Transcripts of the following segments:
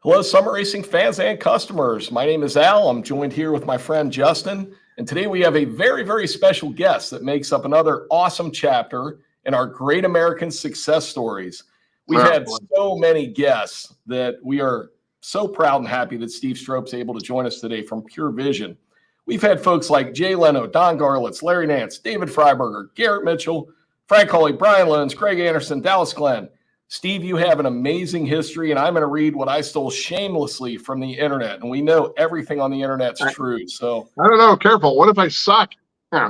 Hello, summer racing fans and customers. My name is Al. I'm joined here with my friend Justin. And today we have a very, very special guest that makes up another awesome chapter in our Great American Success Stories. We've had so many guests that we are so proud and happy that Steve Strope's able to join us today from Pure Vision. We've had folks like Jay Leno, Don Garlitz, Larry Nance, David Freiberger, Garrett Mitchell, Frank Hawley, Brian Lones, Craig Anderson, Dallas Glenn. Steve, you have an amazing history, and I'm going to read what I stole shamelessly from the internet. And we know everything on the internet's true. So I don't know. Careful. What if I suck? Yeah.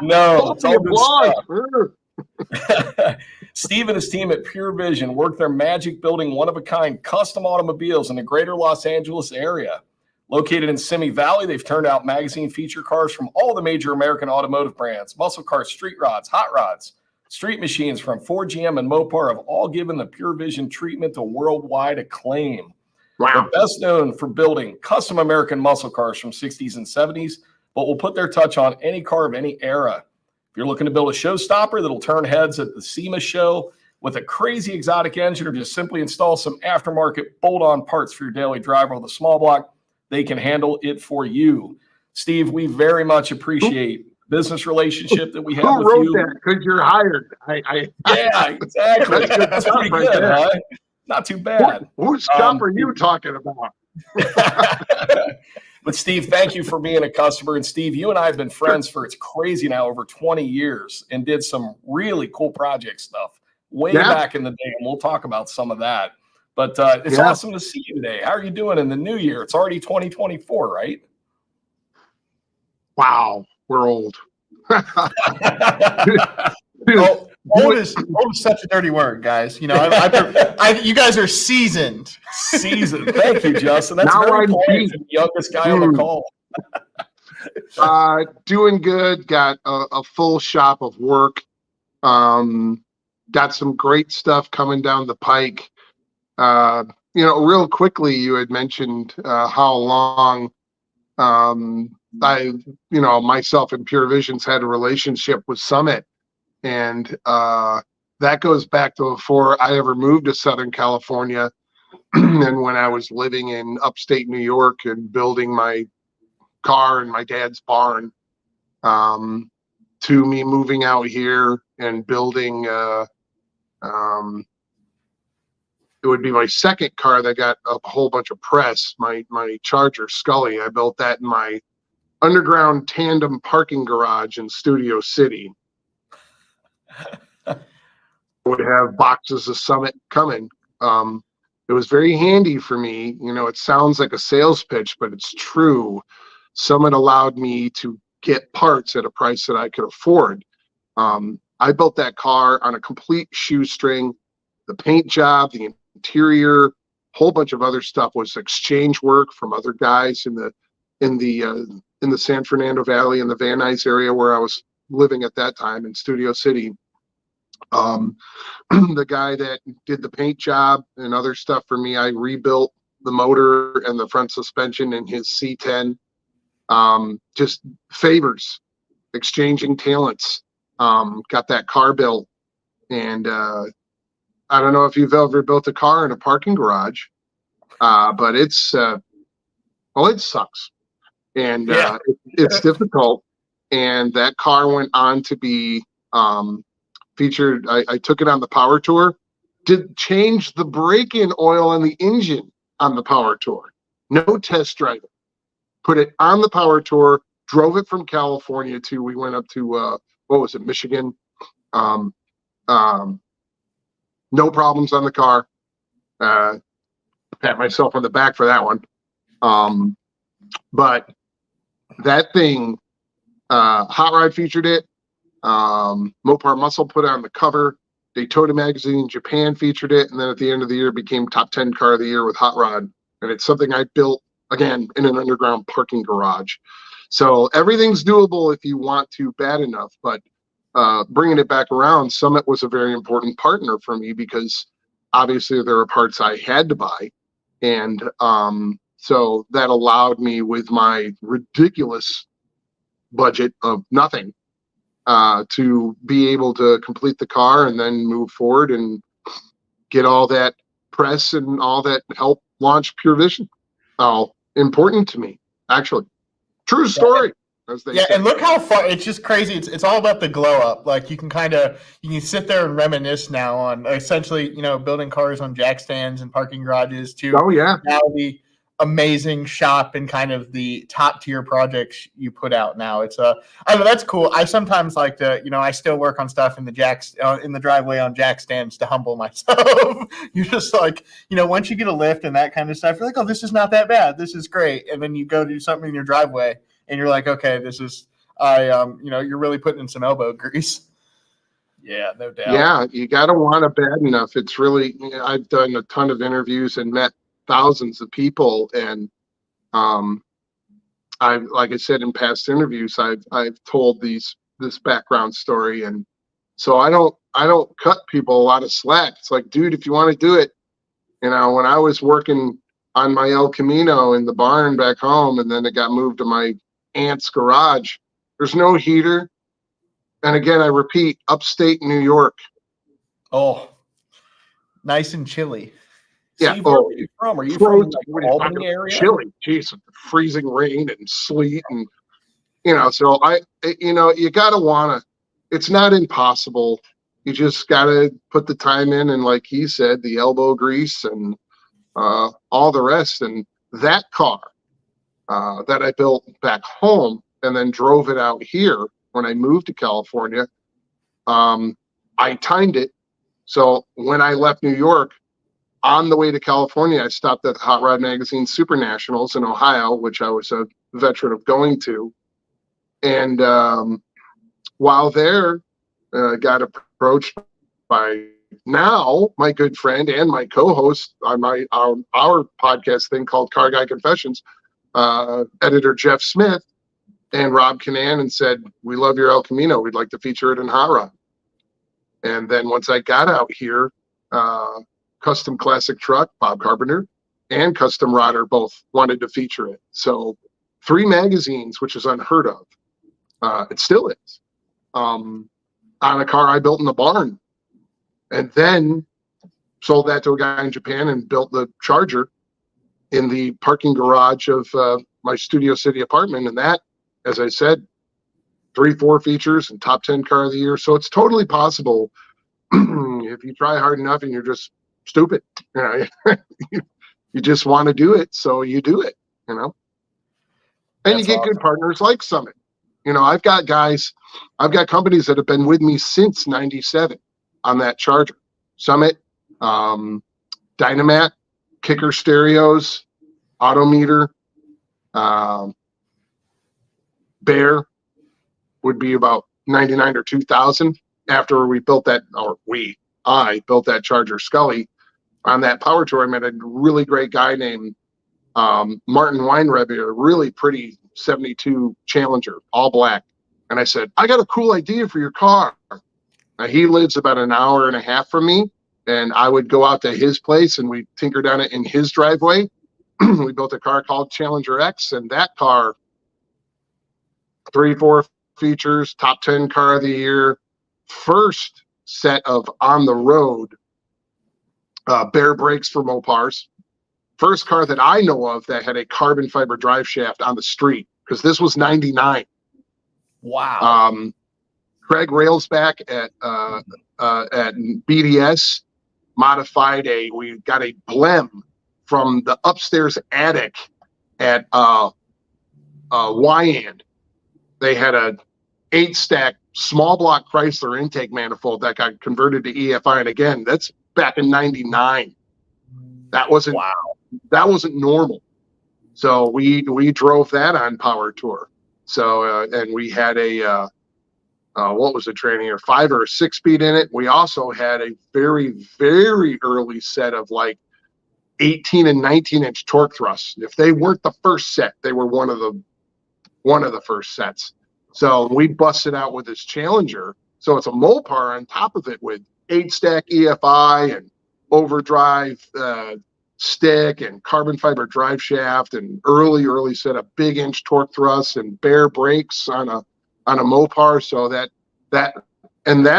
No, it's all good stuff. Steve and his team at Pure Vision work their magic building one-of-a-kind custom automobiles in the greater Los Angeles area. Located in Simi Valley, they've turned out magazine feature cars from all the major American automotive brands, muscle cars, street rods, hot rods. Street machines from Ford, GM, and Mopar have all given the Pure Vision treatment a worldwide acclaim. Wow. They're best known for building custom American muscle cars from 60s and 70s, but will put their touch on any car of any era. If you're looking to build a showstopper that'll turn heads at the SEMA show with a crazy exotic engine, or just simply install some aftermarket bolt-on parts for your daily driver with a small block, they can handle it for you. Steve, we very much appreciate business relationship that we have with you. Who wrote that? Because you're hired. Yeah, exactly. That's pretty good, huh? Not too bad. Whose stuff are you talking about? But Steve, thank you for being a customer. And Steve, you and I have been friends for, it's crazy now, over 20 years, and did some really cool project stuff way back in the day. And we'll talk about some of that. But it's awesome to see you today. How are you doing in the new year? It's already 2024, right? Wow. We're old. Old is such a dirty word, guys. You know, you guys are seasoned. Seasoned. Thank you, Justin. That's now very polite. The youngest guy on the call. Doing good. Got a full shop of work. Got some great stuff coming down the pike. Real quickly, you had mentioned how long myself and Pure Vision's had a relationship with Summit, and that goes back to before I ever moved to Southern California, and when I was living in upstate New York and building my car in my dad's barn, to me moving out here and building it would be my second car that got a whole bunch of press, my Charger Scully. I built that in my underground tandem parking garage in Studio City. Would have boxes of Summit coming. It was very handy for me. You know, it sounds like a sales pitch, but it's true. Summit allowed me to get parts at a price that I could afford. I built that car on a complete shoestring. The paint job, the interior, whole bunch of other stuff was exchange work from other guys in the San Fernando Valley in the Van Nuys area where I was living at that time in Studio City. The guy that did the paint job and other stuff for me, I rebuilt the motor and the front suspension in his C10. Just favors, exchanging talents. Got that car built, and I don't know if you've ever built a car in a parking garage, but it sucks. And it's difficult. And that car went on to be featured. I took it on the Power Tour, did change the break-in oil on the engine on the Power Tour. No test driving. Put it on the Power Tour, drove it from California we went up to, Michigan. No problems on the car. Pat myself on the back for that one. But that thing, Hot Rod featured it. Mopar Muscle put it on the cover. Daytona Magazine in Japan featured it. And then at the end of the year, it became top 10 car of the year with Hot Rod. And it's something I built, again, in an underground parking garage. So everything's doable if you want to bad enough. But bringing it back around, Summit was a very important partner for me because obviously there are parts I had to buy. And so that allowed me, with my ridiculous budget of nothing, to be able to complete the car and then move forward and get all that press and all that helped launch Pure Vision. Important to me, actually. True story. As they Yeah, say. and look how far, it's just crazy. It's all about the glow up. Like you can sit there and reminisce now on essentially, building cars on jack stands and parking garages to Oh yeah. now the amazing shop and kind of the top tier projects you put out now. It's I don't know, that's cool. I sometimes like to, I still work on stuff in the jacks in the driveway on jack stands to humble myself. You're just like, once you get a lift and that kind of stuff, you're like, oh, this is not that bad. This is great. And then you go do something in your driveway and you're like, okay, this is, you're really putting in some elbow grease. Yeah, no doubt. Yeah, you got to want it bad enough. It's really, I've done a ton of interviews and met thousands of people, and like I said in past interviews, I've told this background story, and so I don't cut people a lot of slack. It's like, dude, if you want to do it, when I was working on my El Camino in the barn back home, and then it got moved to my aunt's garage, there's no heater. And again, I repeat, upstate New York. Oh, nice and chilly. Yeah. Steve, where are you from? Are you from like Albany area? Chilly. Jeez, freezing rain and sleet, and so you gotta wanna. It's not impossible. You just gotta put the time in, and like he said, the elbow grease and all the rest. And that car that I built back home and then drove it out here when I moved to California, I timed it. So when I left New York, on the way to California, I stopped at the Hot Rod Magazine Super Nationals in Ohio, which I was a veteran of going to. And while there, got approached by now my good friend and my co-host on our podcast thing called Car Guy Confessions, editor Jeff Smith and Rob Canan, and said, we love your El Camino. We'd like to feature it in Hot Rod. And then once I got out here, Custom Classic Truck, Bob Carpenter, and Custom Rodder both wanted to feature it. So 3 magazines, which is unheard of. It still is. On a car I built in the barn. And then sold that to a guy in Japan and built the Charger in the parking garage of my Studio City apartment. And that, as I said, 3-4 features and top 10 car of the year. So it's totally possible if you try hard enough and you're just stupid. You just want to do it, so you do it. And That's you get awesome. good partners like Summit. I've got companies that have been with me since '97 on that Charger. Summit, Dynamat, Kicker Stereos, Autometer, Bear would be about 99 or 2000 after we built that, or I built that Charger Scully. On that power tour, I met a really great guy named Martin Weinreb, a really pretty 72 Challenger, all black. And I said, I got a cool idea for your car. Now, he lives about an hour and a half from me, and I would go out to his place and we tinkered on it in his driveway. We built a car called Challenger X, and that car, 3-4 features, top 10 car of the year, first set of on the road bare brakes for Mopars. First car that I know of that had a carbon fiber drive shaft on the street, because this was 99. Wow. Craig Railsback at BDS modified we got a Blem from the upstairs attic at Wyand. They had a 8-stack small block Chrysler intake manifold that got converted to EFI. And again, that's back in 99. That wasn't normal. So we drove that on Power Tour. So and we had a what was the training here, 5 or 6 speed in it. We also had a very, very early set of like 18 and 19 inch torque thrusts. If they weren't the first set, they were one of the first sets. So we busted out with this Challenger. So it's a Mopar on top of it with 8-stack EFI and overdrive stick and carbon fiber drive shaft and early set of big inch torque thrusts and bare brakes on a Mopar. So that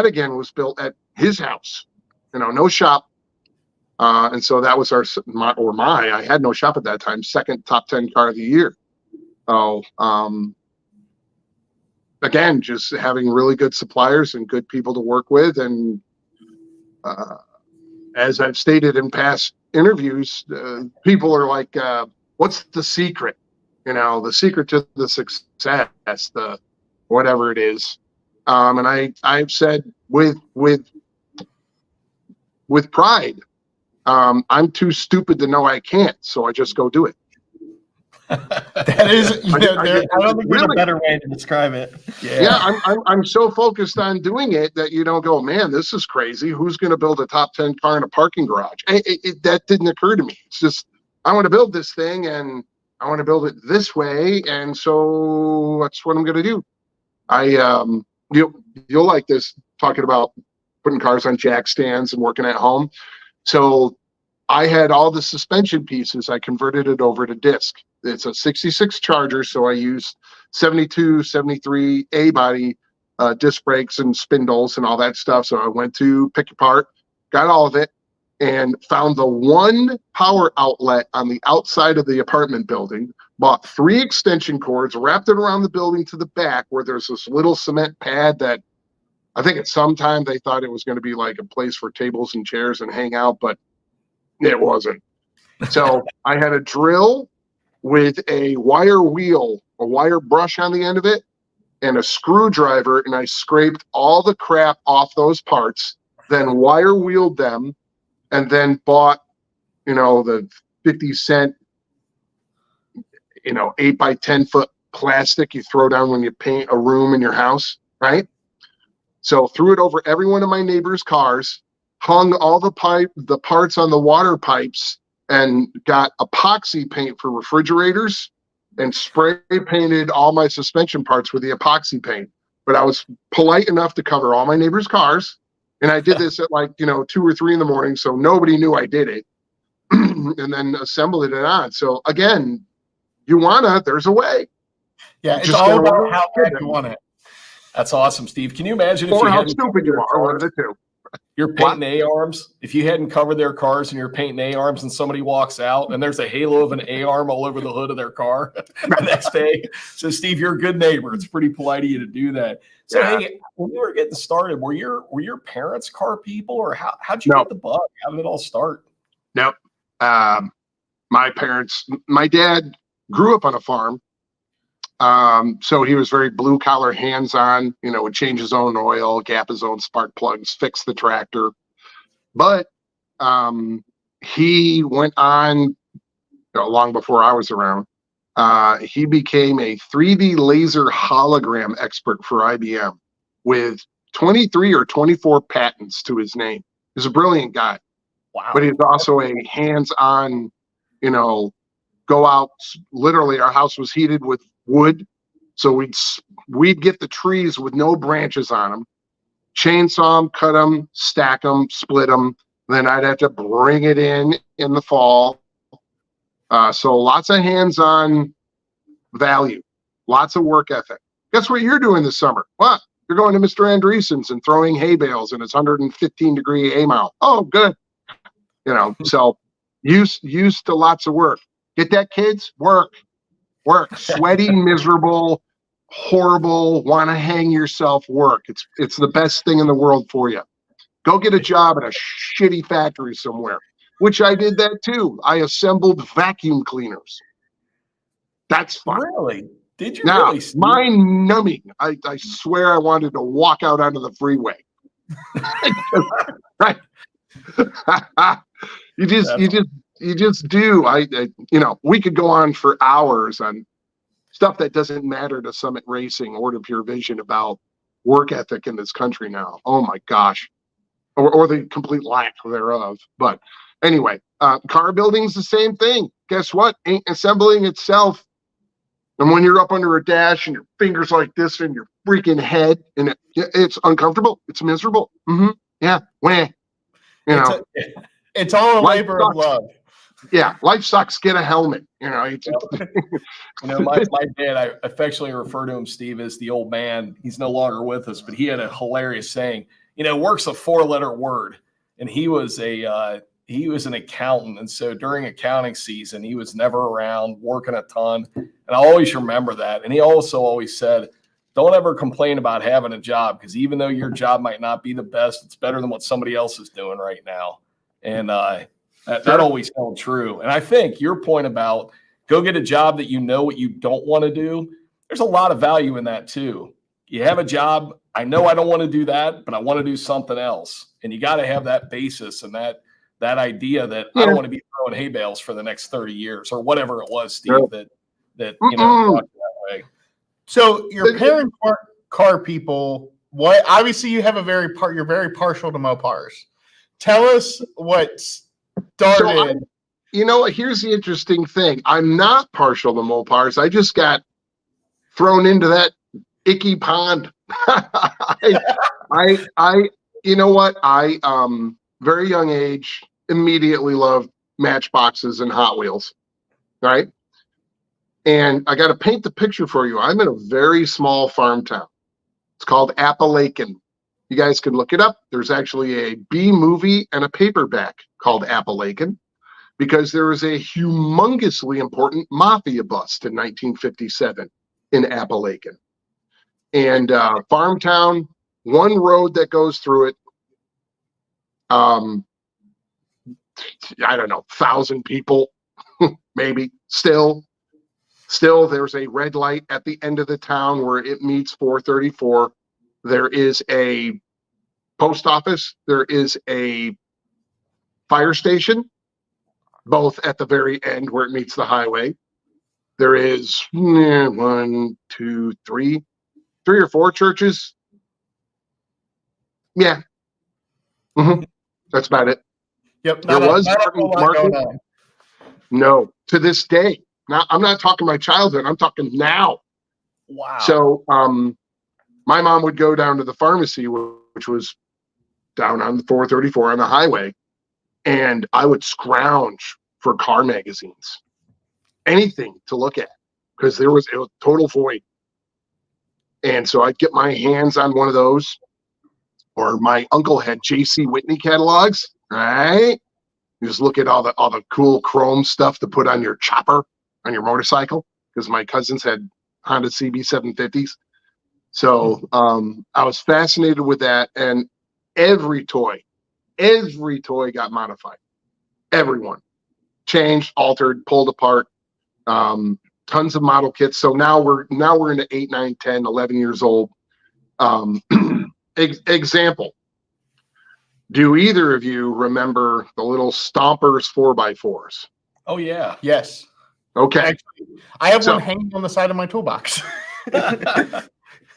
again was built at his house, no shop. And so that was I had no shop at that time, second top 10 car of the year. So, again, just having really good suppliers and good people to work with. And as I've stated in past interviews, people are like, what's the secret? The secret to the success, the whatever it is. And I've said with pride, I'm too stupid to know I can't, so I just go do it. That is, I don't think there's a better way to describe it. Yeah, I'm so focused on doing it that you don't go, man, this is crazy. Who's going to build a top 10 car in a parking garage? That didn't occur to me. It's just, I want to build this thing and I want to build it this way. And so that's what I'm going to do. You'll like this, talking about putting cars on jack stands and working at home. So I had all the suspension pieces. I converted it over to disc. It's a 66 Charger, so I used 72, 73 A-body disc brakes and spindles and all that stuff. So I went to pick apart, got all of it, and found the one power outlet on the outside of the apartment building, bought 3 extension cords, wrapped it around the building to the back where there's this little cement pad that I think at some time they thought it was going to be like a place for tables and chairs and hang out, but it wasn't. So I had a drill with a wire wheel, a wire brush on the end of it, and a screwdriver, and I scraped all the crap off those parts, then wire wheeled them, and then bought, the 50-cent, 8 by 10 foot plastic you throw down when you paint a room in your house, right? So threw it over every one of my neighbors' cars, hung all the parts on the water pipes, and got epoxy paint for refrigerators and spray painted all my suspension parts with the epoxy paint. But I was polite enough to cover all my neighbors' cars. And I did this at 2 or 3 in the morning, so nobody knew I did it. And then assembled it on. So again, there's a way. Yeah, it's all about how bad you want it. That's awesome, Steve. Can you imagine if or you how hadn't stupid you are, one of the two. You're painting A-arms. If you hadn't covered their cars and you're painting A-arms and somebody walks out and there's a halo of an A-arm all over the hood of their car the next day. So, Steve, you're a good neighbor. It's pretty polite of you to do that. So, yeah. Hey, when you were getting started, were your parents car people, or how'd you get the bug? How did it all start? Nope. My dad grew up on a farm. So he was very blue collar, hands on, would change his own oil, gap his own spark plugs, fix the tractor. But he went on long before I was around. He became a 3D laser hologram expert for IBM with 23 or 24 patents to his name. He's a brilliant guy. Wow. But he's also a hands-on, go out. Literally, our house was heated with wood, so we'd get the trees with no branches on them, chainsaw them, cut them, stack them, split them. Then I'd have to bring it in the fall. So lots of hands-on value, lots of work ethic. Guess what you're doing this summer? What? You're going to Mr. Andreessen's and throwing hay bales in its 115-degree A-mount. Oh, good. So used to lots of work. Get that, kids? Work. Sweaty, miserable, horrible, want to hang yourself work. It's the best thing in the world for you. Go get a job at a shitty factory somewhere, which I did that too. I assembled vacuum cleaners. That's fun. Really? Did you now, really? Steve? Mind numbing. I swear I wanted to walk out onto the freeway. Right. You just do. We could go on for hours on stuff that doesn't matter to Summit Racing or to Pure Vision about work ethic in this country now. Oh my gosh. Or the complete lack thereof. But anyway, car building's the same thing. Guess what? Ain't assembling itself. And when you're up under a dash and your fingers like this in your freaking head, and it's uncomfortable. It's miserable. Mm-hmm. Yeah. Wah. It's all a labor of love. Yeah, life sucks. Get a helmet. My dad, I affectionately refer to him, Steve, as the old man. He's no longer with us, but he had a hilarious saying. Work's a 4-letter word, and he was he was an accountant. And so during accounting season, he was never around working a ton. And I always remember that. And he also always said, don't ever complain about having a job, because even though your job might not be the best, it's better than what somebody else is doing right now. And that always held true. And I think your point about go get a job that you know what you don't want to do, there's a lot of value in that too. You have a job, I know I don't want to do that, but I want to do something else. And you got to have that basis and that idea that I don't want to be throwing hay bales for the next 30 years or whatever it was, Steve, that you know, talked that way. So your parent car people, what obviously you have you're very partial to Mopars. Tell us what started. So you know, here's the interesting thing. I'm not partial to Mopars. I just got thrown into that icky pond. I you know what? I very young age immediately loved Matchboxes and Hot Wheels. Right? And I got to paint the picture for you. I'm in a very small farm town. It's called Appalachian. You guys can look it up. There's actually a B movie and a paperback called Appalachian, because there was a humongously important mafia bust in 1957 in Appalachian. And farm town, one road that goes through it, I don't know, 1,000 people, maybe. Still, there's a red light at the end of the town where it meets 434. There is a post office. There is a fire station, both at the very end where it meets the highway. There is 1, 2, 3 or 4 churches. Yeah. That's about it. Yep. There was a market. No, to this day. Now, I'm not talking my childhood. I'm talking now. Wow. So my mom would go down to the pharmacy, which was down on the 434 on the highway, and I would scrounge for car magazines, anything to look at, because it was total void. And so I'd get my hands on one of those, or my uncle had J.C. Whitney catalogs, right? You just look at all the cool chrome stuff to put on your chopper, on your motorcycle, because my cousins had Honda CB 750s. So I was fascinated with that, and every toy got modified. Everyone changed, altered, pulled apart. Tons of model kits. So now we're into 8, 9, 10, 11 years old. Example. Do either of you remember the little Stompers 4x4s? Oh yeah. Yes. Okay. Actually, I have one hanging on the side of my toolbox.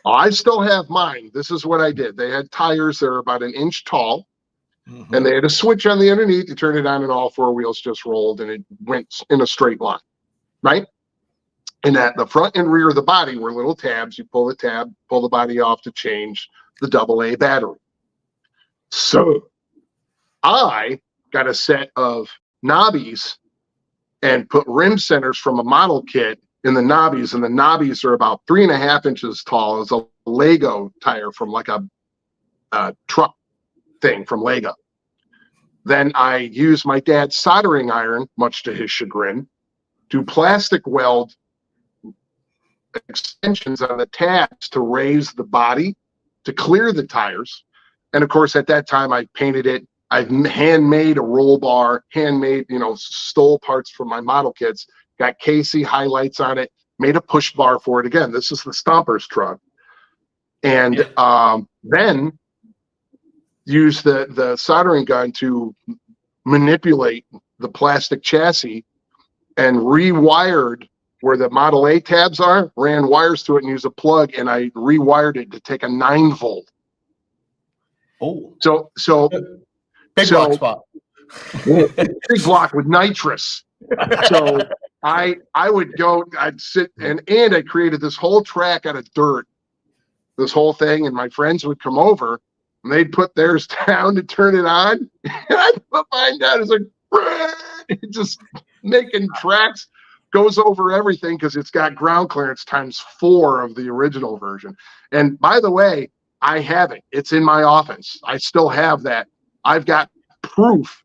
I still have mine. This is what I did. They had tires that are about 1 inch tall, and they had a switch on the underneath. You turn it on, and all 4 wheels just rolled, and it went in a straight line, right? And at the front and rear of the body were little tabs. You pull the tab, pull the body off to change the AA battery. So I got a set of knobbies and put rim centers from a model kit in the knobbies, and the knobbies are about 3.5 inches tall. It's a Lego tire from like a truck thing from Lego. Then I used my dad's soldering iron, much to his chagrin, to plastic weld extensions on the tabs to raise the body, to clear the tires. And of course, at that time, I painted it. I've handmade a roll bar, stole parts from my model kits, got KC highlights on it, made a push bar for it. Again, this is the Stompers truck. And then used the soldering gun to manipulate the plastic chassis, and rewired where the Model A tabs are, ran wires to it and used a plug, and I rewired it to take a 9-volt. Oh. So Big block spot. Big block with nitrous. So I would go, I'd sit and I created this whole track out of dirt, this whole thing, and my friends would come over and they'd put theirs down to turn it on, and I'd put mine down. It's like just making tracks, goes over everything because it's got ground clearance times 4 of the original version. And by the way, I have it. It's in my office. I still have that. I've got proof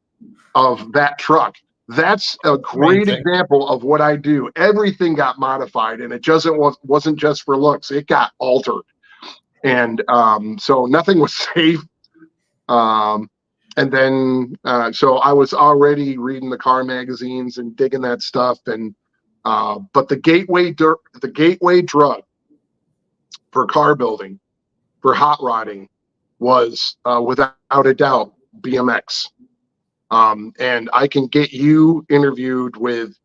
of that truck. That's a great Amazing. example of what I do. Everything got modified, and it wasn't just for looks. It got altered, and so nothing was safe. And then so I was already reading the car magazines and digging that stuff, and but the gateway drug for car building, for hot rodding, was without a doubt BMX. And I can get you interviewed with,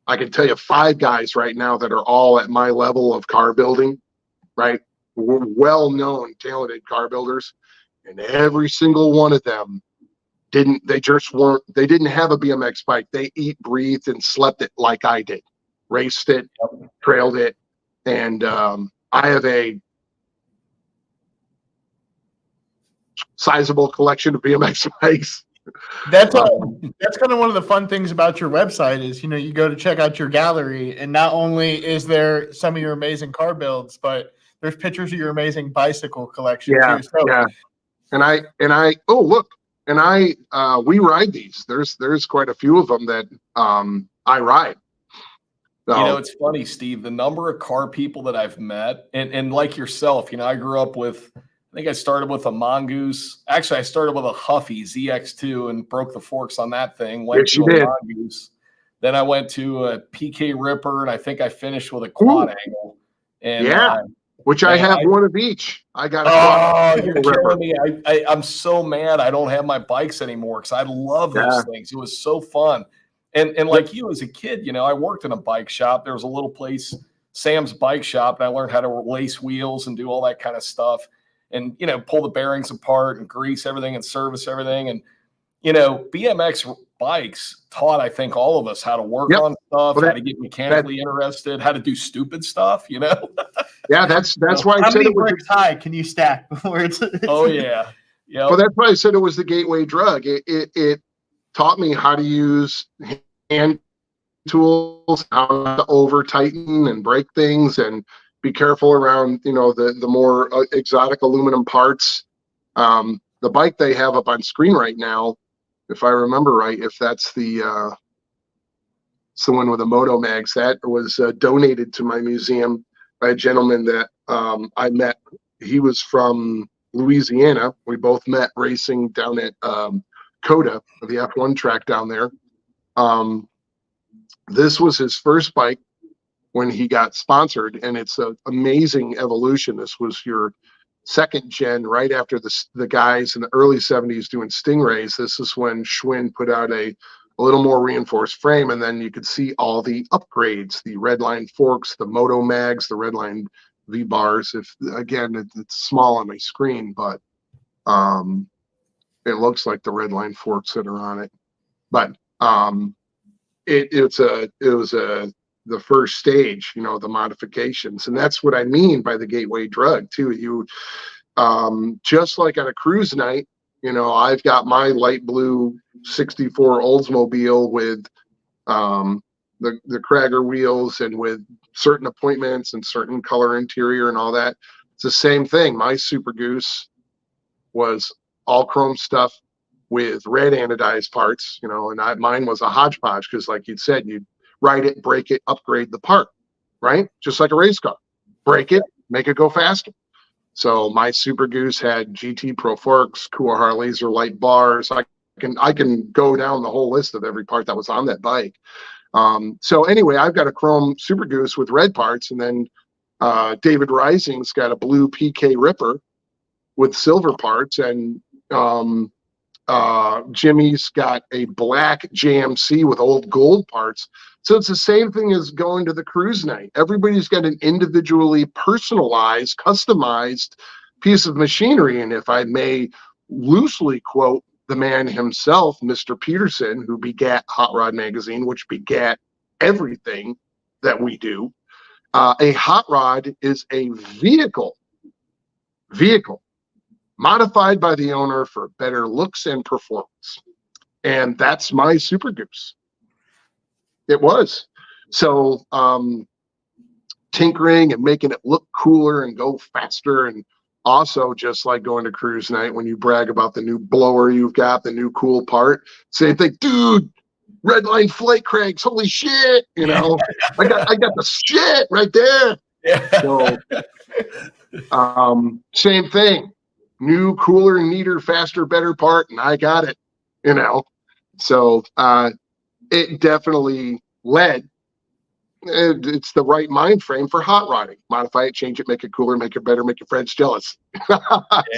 I can tell you 5 guys right now that are all at my level of car building, right? Well-known, talented car builders, and every single one of them they didn't have a BMX bike. They eat, breathed, and slept it like I did, raced it, trailed it, and I have a sizable collection of BMX bikes. That's kind of one of the fun things about your website is, you go to check out your gallery, and not only is there some of your amazing car builds, but there's pictures of your amazing bicycle collection too. So, yeah. And I oh look, and we ride these. There's quite a few of them that I ride. So, It's funny, Steve, the number of car people that I've met, and like yourself, I grew up with, I think I started with a Mongoose. Actually, I started with a Huffy ZX2 and broke the forks on that thing. Went yes, to you a did. Mongoose. Then I went to a PK Ripper, and I think I finished with a quad angle. And yeah, which I have one of each. I got a quad. Oh, You're killing me. I'm so mad I don't have my bikes anymore because I love those things. It was so fun. And like you as a kid, I worked in a bike shop. There was a little place, Sam's Bike Shop, and I learned how to lace wheels and do all that kind of stuff. And, pull the bearings apart and grease everything and service everything. And, BMX bikes taught, I think, all of us how to work on stuff, how to get mechanically interested, how to do stupid stuff, Yeah, that's why I how said many it was bricks high can you stack before it's oh, yeah. Yeah. Well, that's why I said it was the gateway drug. It taught me how to use hand tools, how to over tighten and break things, and be careful around the more exotic aluminum parts. The bike they have up on screen right now, if I remember right, if that's the it's the one with the Moto Mags, that was donated to my museum by a gentleman that I met. He was from Louisiana. We both met racing down at COTA, the F1 track down there. This was his first bike when he got sponsored, and it's an amazing evolution. This was your second gen, right after the guys in the early 70s doing Stingrays. This is when Schwinn put out a little more reinforced frame, and then you could see all the upgrades, the Redline forks, the Moto Mags, the Redline V bars. If again, it's small on my screen, but it looks like the Redline forks that are on it. But it was the first stage, the modifications, and that's what I mean by the gateway drug too. You just like on a cruise night, I've got my light blue 64 Oldsmobile with the Krager wheels and with certain appointments and certain color interior and all that. It's the same thing. My Super Goose was all chrome stuff with red anodized parts, and mine was a hodgepodge because, like you'd said, you'd ride it, break it, upgrade the part, right? Just like a race car. Break it, make it go faster. So my Super Goose had GT Pro forks, Kuahar laser light bars. I can go down the whole list of every part that was on that bike. So anyway, I've got a chrome Super Goose with red parts, and then David Rising's got a blue PK Ripper with silver parts, and Jimmy's got a black JMC with old gold parts. So it's the same thing as going to the cruise night. Everybody's got an individually personalized, customized piece of machinery. And if I may loosely quote the man himself, Mr. Peterson, who begat Hot Rod Magazine, which begat everything that we do, a hot rod is a vehicle modified by the owner for better looks and performance. And that's my Super Goose. It was. So tinkering and making it look cooler and go faster and Also, just like going to cruise night, when you brag about the new blower you've got, the new cool part, same thing, dude. Red line flake cranks, holy shit! I got the shit right there. Yeah. So, same thing, new, cooler, neater, faster, better part, and I got it. So it definitely led. It's the right mind frame for hot rodding. Modify it, change it, make it cooler, make it better, make your friends jealous.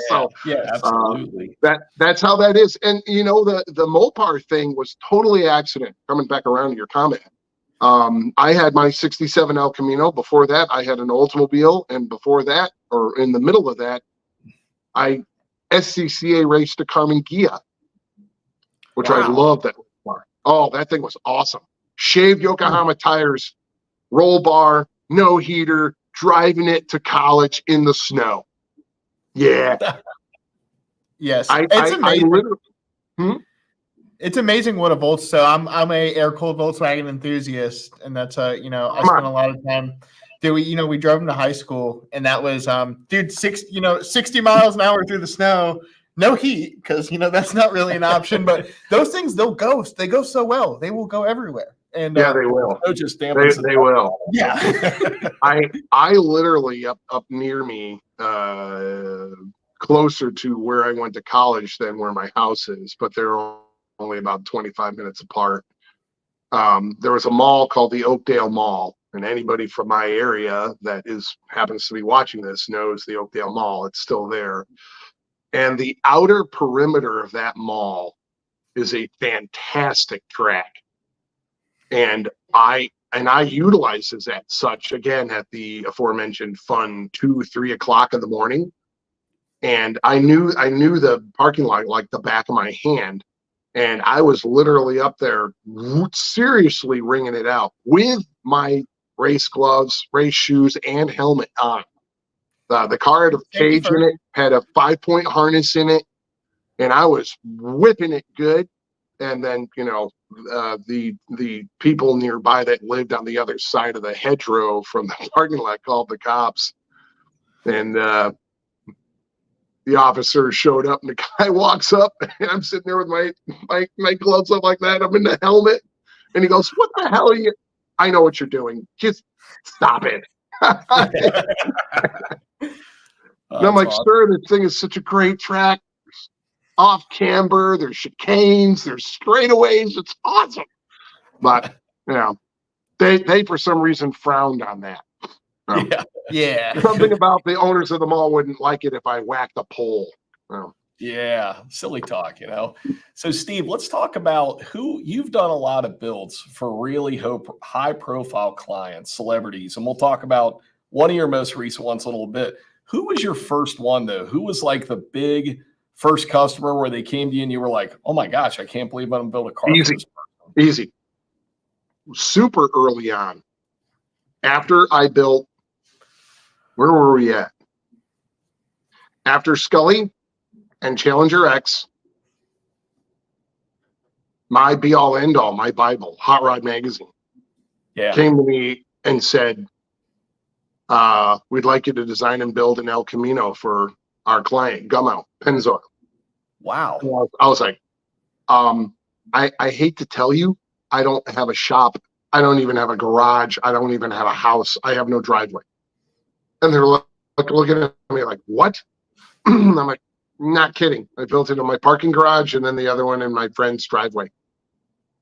So Yeah, absolutely. that's how that is. And the Mopar thing was totally accident. Coming back around to your comment, I had my '67 El Camino. Before that, I had an Oldsmobile, and before that, or in the middle of that, I SCCA raced a Carmen Ghia, which I Wow. loved that car. Oh, that thing was awesome. Shaved Yokohama tires, roll bar, no heater, driving it to college in the snow. Yeah. Yes, I it's amazing. literally, It's amazing what a Volts. So I'm a air cooled Volkswagen enthusiast, and that's I Come spent on. a lot of time. We drove them to high school, and that was 60 miles an hour through the snow, no heat, because that's not really an option. But those things, they go so well, they will go everywhere. And Yeah, they will. So just dampens They will. yeah. I literally up near me, closer to where I went to college than where my house is, but they're only about 25 minutes apart. There was a mall called the Oakdale Mall, and anybody from my area that happens to be watching this knows the Oakdale Mall. It's still there. And the outer perimeter of that mall is a fantastic track. And I utilize as at such, again, at the aforementioned fun 2-3 o'clock in the morning. And I knew the parking lot like the back of my hand. And I was literally up there seriously ringing it out with my race gloves, race shoes, and helmet on. The car had a cage in it, had a 5-point harness in it, and I was whipping it good. And then, the people nearby that lived on the other side of the hedgerow from the parking lot called the cops. And the officer showed up, and the guy walks up, and I'm sitting there with my gloves up like that. I'm in the helmet, and he goes, "What the hell are you? I know what you're doing. Just stop it." And I'm like, awesome. "Sir, this thing is such a great track. Off camber, there's chicanes, there's straightaways. It's awesome." But they for some reason frowned on that. Yeah. Something about the owners of the mall wouldn't like it if I whacked a pole. Yeah, silly talk, So, Steve, let's talk about you've done a lot of builds for really high-profile clients, celebrities, and we'll talk about one of your most recent ones a little bit. Who was your first one, though? Who was like the big first customer where they came to you and you were like, "Oh my gosh, I can't believe I'm going to build a car." Easy. Super early on. After I built, where were we at? After Scully and Challenger X, my be all end all, my Bible, Hot Rod Magazine, came to me and said, "We'd like you to design and build an El Camino for our client, Gumout, Pennzoil." Wow. I was like, I hate to tell you, I don't have a shop. I don't even have a garage. I don't even have a house. I have no driveway. And they're looking at me like, "What?" I'm like, "Not kidding. I built it in my parking garage and then the other one in my friend's driveway."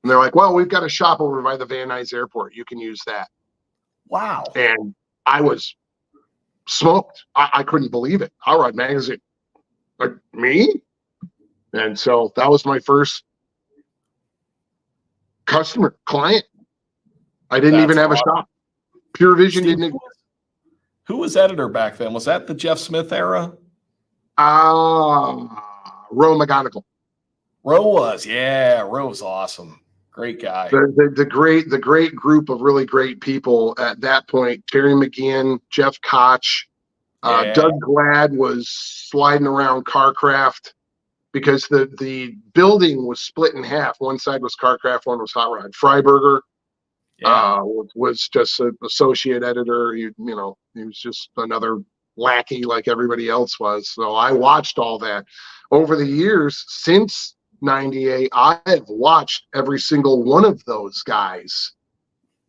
And they're like, "Well, we've got a shop over by the Van Nuys Airport. You can use that." Wow. And I was smoked. I couldn't believe it. Hot Rod Magazine. Like, me? And so that was my first customer, client. I didn't even have a shop. Pure Vision Steve, didn't. Who was editor back then? Was that the Jeff Smith era? Roe McGonigal. Roe was, yeah. Roe was awesome. Great guy. The great group of really great people at that point. Terry McGeehan, Jeff Koch, Doug Glad was sliding around Carcraft because the building was split in half. One side was Carcraft, one was Hot Rod. Freiberger was just an associate editor. He was just another lackey like everybody else was. So I watched all that. Over the years, since 98, I have watched every single one of those guys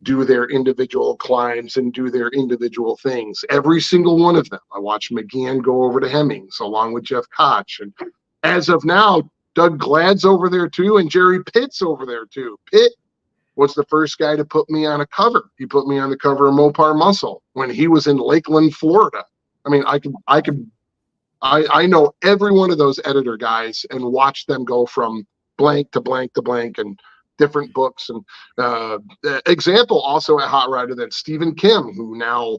do their individual climbs and do their individual things. Every single one of them. I watched McGeehan go over to Hemmings along with Jeff Koch. And as of now, Doug Glad's over there too, and Jerry Pitt's over there too. Pitt was the first guy to put me on a cover. He put me on the cover of Mopar Muscle when he was in Lakeland, Florida. I mean, I know every one of those editor guys and watch them go from blank to blank to blank and different books. And example also at Hot Rider, that Stephen Kim, who now,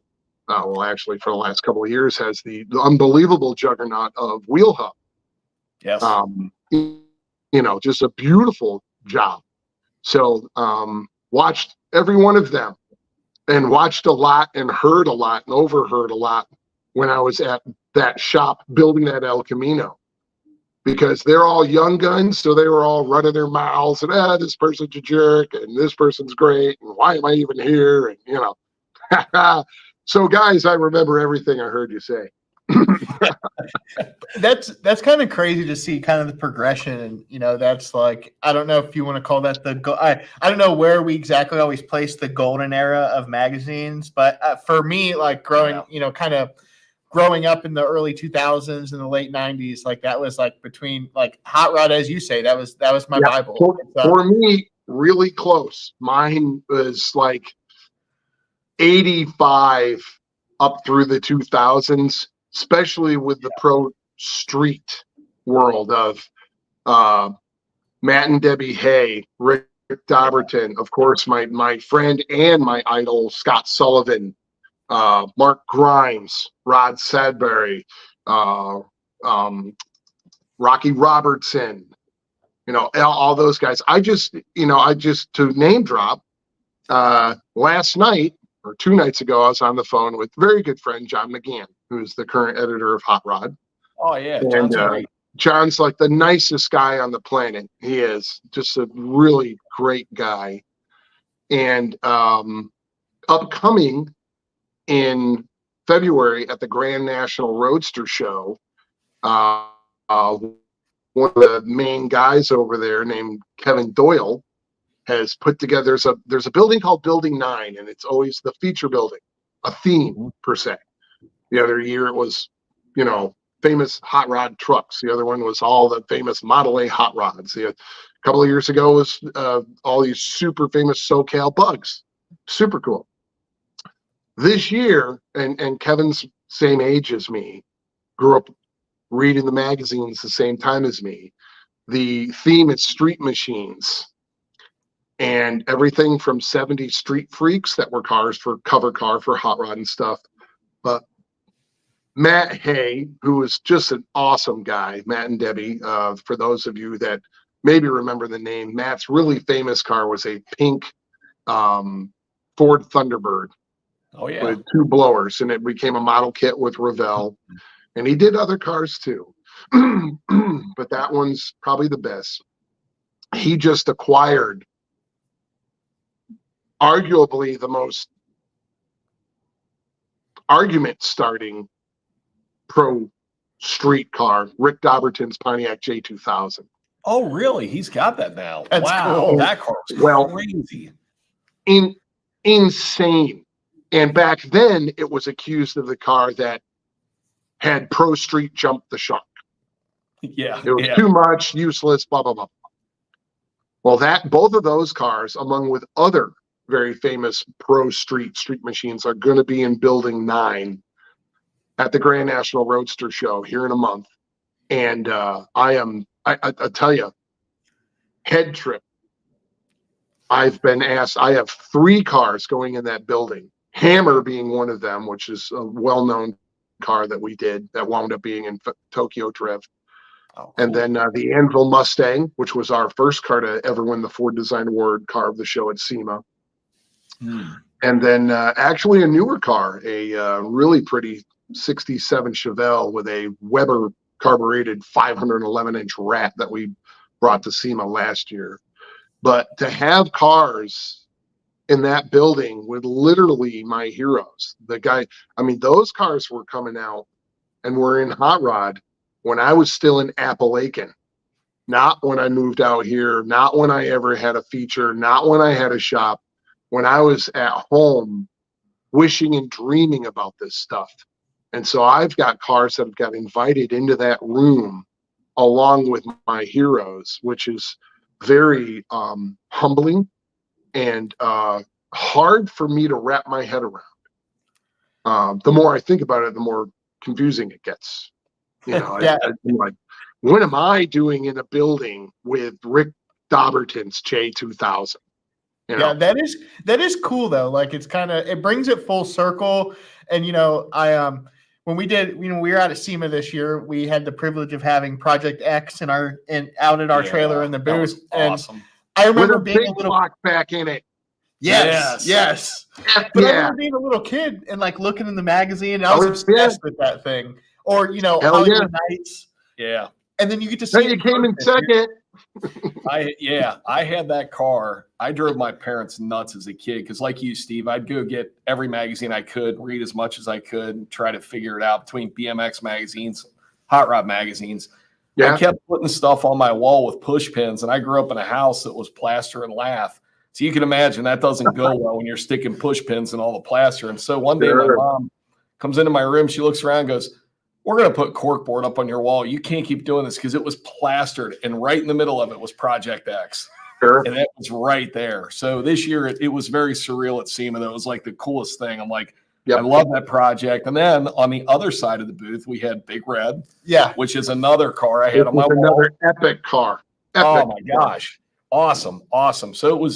well, actually for the last couple of years has the unbelievable juggernaut of Wheel Hub. Yes. You know, just a beautiful job. So watched every one of them and watched a lot and heard a lot and overheard a lot when I was at that shop building that El Camino, because they're all young guns. So they were all running their mouths and, this person's a jerk and this person's great. And why am I even here? And, you know, so guys, I remember everything I heard you say. That's kind of crazy to see kind of the progression. And, you know, that's like, I don't know if you want to call that I don't know where we exactly always place the golden era of magazines, but for me, like growing, you know, kind of growing up in the early 2000s and the late 90s, like that was like between like Hot Rod, as you say, that was my Bible. For me, really close. Mine was like 85 up through the 2000s, especially with the pro street world of Matt and Debbie Hay, Rick Dobberton, of course, my friend and my idol, Scott Sullivan, Mark Grimes, Rod Sadbury, Rocky Robertson, you know, all those guys. I just to name drop, last night or 2 nights ago, I was on the phone with very good friend John McGann, who's the current editor of Hot Rod. Oh yeah, and John's like the nicest guy on the planet. He is just a really great guy. And upcoming in February at the Grand National Roadster Show, one of the main guys over there named Kevin Doyle has put together, there's a building called Building 9, and it's always the feature building, a theme per se. The other year it was, you know, famous hot rod trucks. The other one was all the famous Model A hot rods. A couple of years ago was all these super famous SoCal bugs. Super cool. This year, and Kevin's same age as me, grew up reading the magazines the same time as me. The theme is street machines. And everything from 70 street freaks that were cars for cover car for Hot Rod and stuff. But Matt Hay, who is just an awesome guy, Matt and Debbie, for those of you that maybe remember the name, Matt's really famous car was a pink Ford Thunderbird. Oh yeah, with 2 blowers, and it became a model kit with Revell. And he did other cars too. But that one's probably the best. He just acquired arguably the most argument starting pro street car, Rick Dobberton's Pontiac J2000. Oh really? He's got that now. That's wow, cool. that car was crazy. Insane. And back then it was accused of the car that had Pro Street jump the shark. Yeah. It was too much, useless, blah, blah, blah. Well, both of those cars, along with other very famous Pro Street machines, are going to be in Building 9 at the Grand National Roadster Show here in a month. And I tell you, head trip. I've been asked, I have 3 cars going in that building. Hammer being one of them, which is a well-known car that we did that wound up being in Tokyo Drift. Oh, cool. And then the Anvil Mustang, which was our first car to ever win the Ford Design Award car of the show at SEMA. And then actually a newer car, a really pretty 67 Chevelle with a Weber carbureted 511-inch rat that we brought to SEMA last year. But to have cars in that building with literally my heroes. The guy, I mean, those cars were coming out and were in Hot Rod when I was still in Appalachian, not when I moved out here, not when I ever had a feature, not when I had a shop, when I was at home wishing and dreaming about this stuff. And so I've got cars that have got invited into that room along with my heroes, which is very humbling and hard for me to wrap my head around. The more I think about it, the more confusing it gets. You know, Yeah. I'm like, what am I doing in a building with Rick Dauberton's J2000? You know? Yeah, that is cool though. Like it's kind of, it brings it full circle. And I when we did, we were out at SEMA this year, we had the privilege of having Project X in out at our trailer in the that was booth. And awesome. I With remember a being big a little block back in it. yes. Heck But I yeah. remember being a little kid and like looking in the magazine, and I was Oh, obsessed with that thing. Or Hell Hollywood Nights, Yeah. and then you get to So see it you in came in person. second. I had that car. I drove my parents nuts as a kid because, like you, Steve, I'd go get every magazine I could, read as much as I could, and try to figure it out between BMX magazines, hot rod magazines. Yeah. I kept putting stuff on my wall with push pins, and I grew up in a house that was plaster and lath. So you can imagine that doesn't go well when you're sticking push pins in all the plaster. And so one day my Sure. mom comes into my room, she looks around and goes, "We're going to put corkboard up on your wall. You can't keep doing this," because it was plastered, and right in the middle of it was Project X. Sure. And that was right there. So this year it was very surreal at SEMA. That was like the coolest thing. I'm like, Yep. I love that project. And then on the other side of the booth, we had Big Red, Yeah. which is another car I This had on my is wall. another epic car. Oh Epic my car. gosh. Awesome. So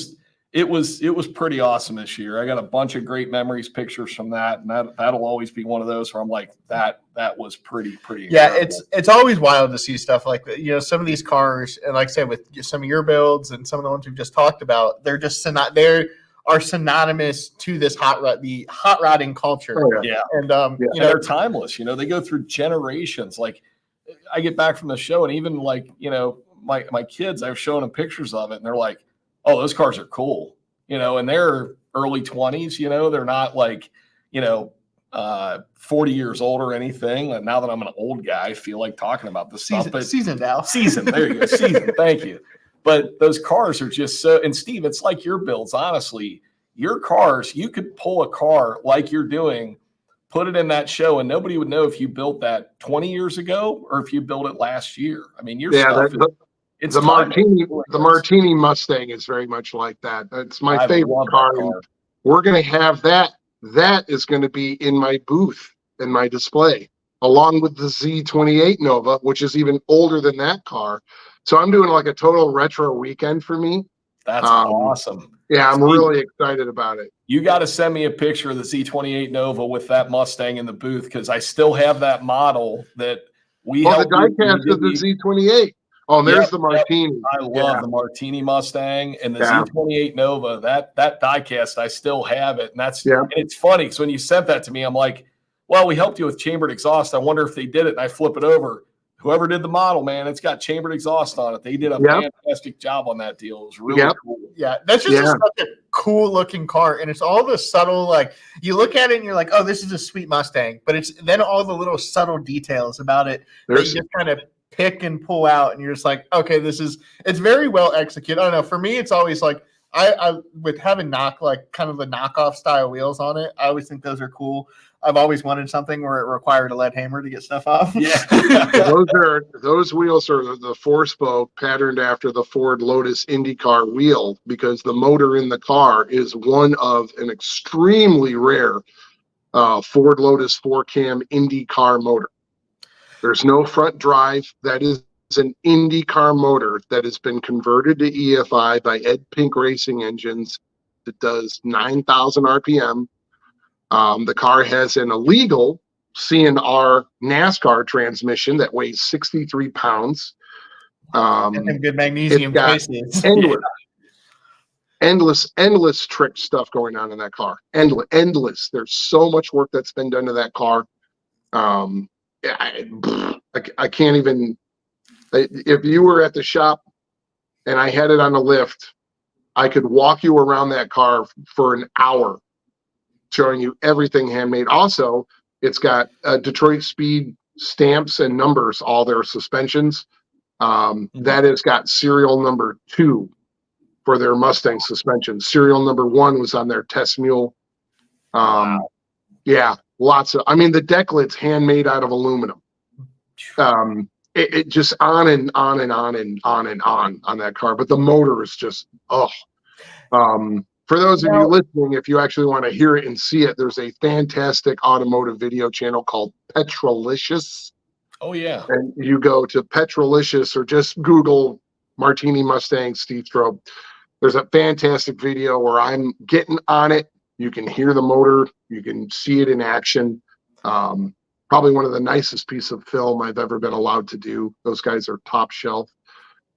it was pretty awesome this year. I got a bunch of great memories, pictures from that. And that'll always be one of those where I'm like, that was pretty Yeah, incredible. it's always wild to see stuff like that. Some of these cars, and like I said, with some of your builds and some of the ones we've just talked about, they're just they are synonymous to this the hot rodding culture. Oh, yeah. Yeah. And Yeah. And they're timeless. They go through generations. Like I get back from the show, and even like, my kids, I've shown them pictures of it, and they're like, "Oh, those cars are cool." And they're early 20s, they're not like, 40 years old or anything. And now that I'm an old guy, I feel like talking about this stuff. But seasoned now. season, there you go. Season. Thank you. But those cars are just so, and Steve, it's like your builds, honestly. Your cars, you could pull a car like you're doing, put it in that show, and nobody would know if you built that 20 years ago or if you built it last year. I mean, your stuff it's the Martini, timeless. the Martini Mustang is very much like that. It's my I favorite love that car. car. And we're going to have that. That is going to be in my booth, in my display, along with the Z28 Nova, which is even older than that car. So I'm doing like a total retro weekend for me. That's awesome. Yeah, I'm Steve, really excited about it. You got to send me a picture of the Z28 Nova with that Mustang in the booth, because I still have that model that we Oh, the helped you- diecast we of the did Z28. Oh, and there's Yep, the Martini. I love Yeah. the Martini Mustang and the Yeah. Z28 Nova. That diecast, I still have it, and Yeah. and it's funny because when you sent that to me, I'm like, "Well, we helped you with chambered exhaust. I wonder if they did it." And I flip it over. Whoever did the model, man, it's got chambered exhaust on it. They did a Yep. fantastic job on that deal. It was really Yep. cool. Yeah, that's just Yeah. such a cool looking car, and it's all the subtle, like you look at it and you're like, oh, this is a sweet Mustang, but it's then all the little subtle details about it that There's you just kind of pick and pull out, and you're just like, okay, it's very well executed. I don't know. For me, it's always like I with having kind of the knockoff style wheels on it, I always think those are cool. I've always wanted something where it required a lead hammer to get stuff off. Yeah. those wheels are the four spoke patterned after the Ford Lotus IndyCar wheel, because the motor in the car is one of an extremely rare Ford Lotus 4-cam IndyCar motor. There's no front drive. That is an IndyCar motor that has been converted to EFI by Ed Pink Racing Engines. It does 9,000 RPM. The car has an illegal C&R NASCAR transmission that weighs 63 pounds. And good magnesium got cases. Endless trick stuff going on in that car. Endless. There's so much work that's been done to that car. I can't even. If you were at the shop and I had it on the lift, I could walk you around that car for an hour, showing you everything handmade. Also, it's got Detroit Speed stamps and numbers, all their suspensions. That has got serial number 2 for their Mustang suspension. Serial number 1 was on their test mule. Wow. Yeah, lots of. I mean, the deck lid's handmade out of aluminum. It just on and on and on and on and on that car. But the motor is just For those of you listening, if you actually want to hear it and see it, there's a fantastic automotive video channel called Petrolicious. Oh yeah. And you go to Petrolicious or just Google Martini Mustang Steve Strope. There's a fantastic video where I'm getting on it. You can hear the motor. You can see it in action. Probably one of the nicest pieces of film I've ever been allowed to do. Those guys are top shelf.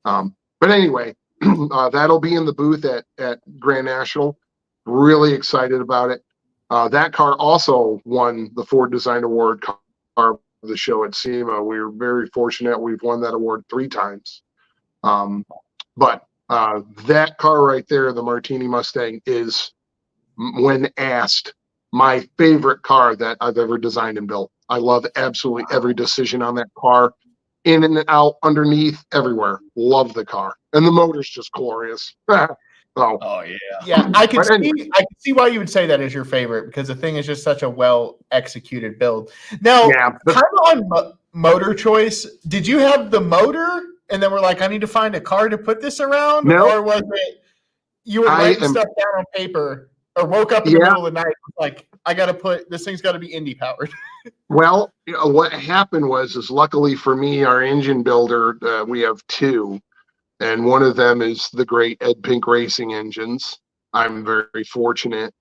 But anyway, that'll be in the booth at Grand National. Really excited about it. That car also won the Ford Design Award car of the show at SEMA. We were very fortunate. We've won that award 3 times. But that car right there, the Martini Mustang, is, when asked, my favorite car that I've ever designed and built. I love absolutely every decision on that car, in and out, underneath, everywhere. Love the car, and the motor's just glorious. Oh yeah. Yeah, I can Anyway. see why you would say that is your favorite, because the thing is just such a well executed build. Now, Yeah, kind of on motor choice, did you have the motor and then we're like, I need to find a car to put this around? No. Or was it you were writing stuff down on paper, or woke up in the middle of the night like, I got to put this thing's got to be Indy powered? Well, what happened was luckily for me, our engine builder, we have 2, and one of them is the great Ed Pink Racing Engines. I'm very fortunate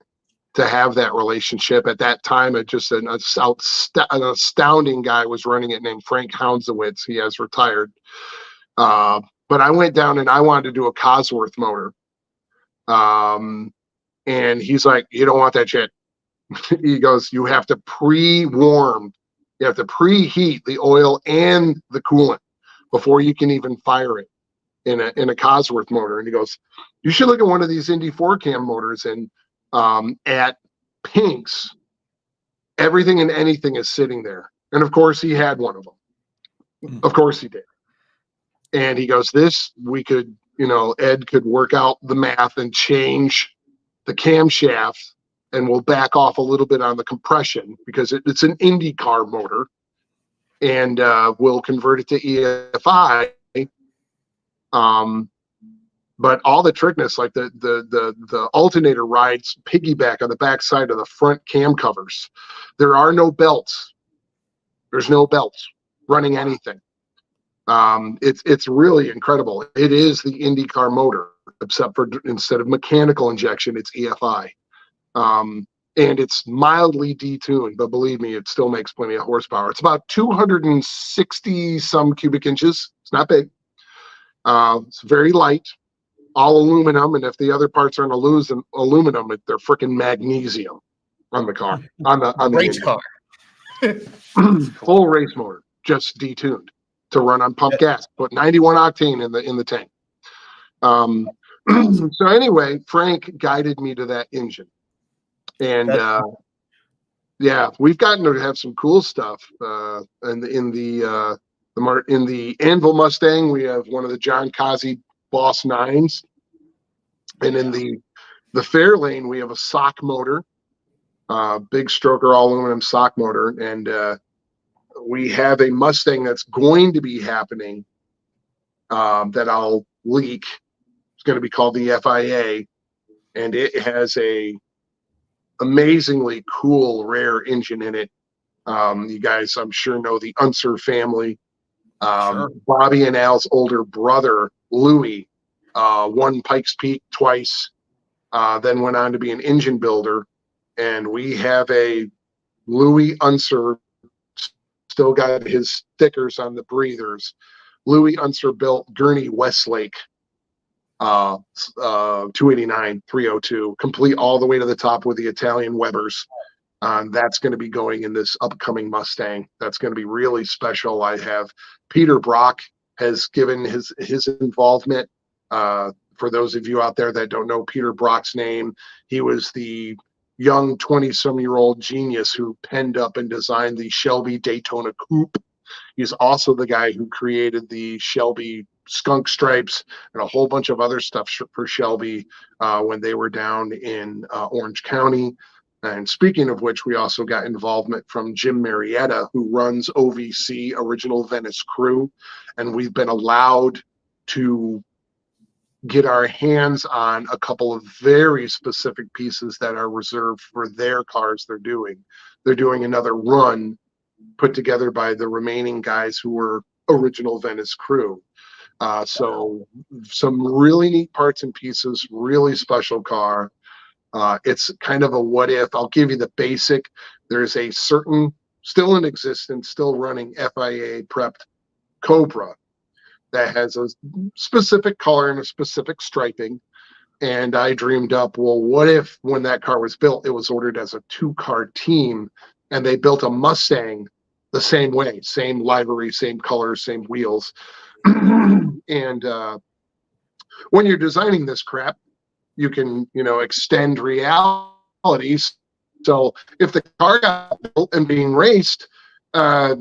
to have that relationship. At that time, just an astounding guy was running it named Frank Houndsowitz. He has retired. But I went down and I wanted to do a Cosworth motor. And he's like, you don't want that shit. He goes, you have to pre-warm. You have to preheat the oil and the coolant before you can even fire it in a Cosworth motor. And he goes, you should look at one of these Indy 4-cam motors. And at Pink's, everything and anything is sitting there. And of course, he had one of them. Of course he did. And he goes, this, we could, Ed could work out the math and change the camshaft, and we'll back off a little bit on the compression because it's an IndyCar motor, and we'll convert it to EFI. But all the trickness, like the alternator rides piggyback on the back side of the front cam covers. There are no belts. There's no belts running anything. It's really incredible. It is the IndyCar motor, except for instead of mechanical injection, it's EFI. And it's mildly detuned, but believe me, it still makes plenty of horsepower. It's about 260 some cubic inches. It's not big. It's very light, all aluminum. And if the other parts aren't aluminum, they're freaking magnesium on the car, on the race car. Full race motor, just detuned to run on pump gas. Put 91 octane in the tank. So anyway, Frank guided me to that engine. And we've gotten to have some cool stuff. In the Anvil Mustang, we have one of the John Kazi Boss 9s, and in the Fairlane, we have a sock motor, big stroker all aluminum sock motor, and we have a Mustang that's going to be happening that I'll leak. It's going to be called the FIA, and it has a amazingly cool, rare engine in it. You guys, I'm sure, know the Unser family. Sure. Bobby and Al's older brother, Louis, won Pikes Peak twice, then went on to be an engine builder. And we have a Louis Unser, still got his stickers on the breathers. Louis Unser built Gurney Westlake 289 302, complete all the way to the top with the Italian Webers. That's going to be going in this upcoming Mustang. That's going to be really special. I have Peter Brock has given his involvement for for those of you out there that don't know Peter Brock's name, he was the young 20-some-year-old genius who penned up and designed the Shelby Daytona Coupe. He's also the guy who created the Shelby skunk stripes and a whole bunch of other stuff for Shelby when they were down in Orange County. And speaking of which, we also got involvement from Jim Marietta, who runs OVC, Original Venice Crew. And we've been allowed to get our hands on a couple of very specific pieces that are reserved for their cars they're doing. They're doing another run put together by the remaining guys who were Original Venice Crew. So some really neat parts and pieces, really special car. It's kind of a what if. I'll give you the basic. There's a certain, still in existence, still running FIA prepped Cobra that has a specific color and a specific striping. And I dreamed up, well, what if when that car was built, it was ordered as a 2-car team and they built a Mustang the same way, same livery, same colors, same wheels. And when you're designing this crap, you can, extend realities. So if the car got built and being raced, the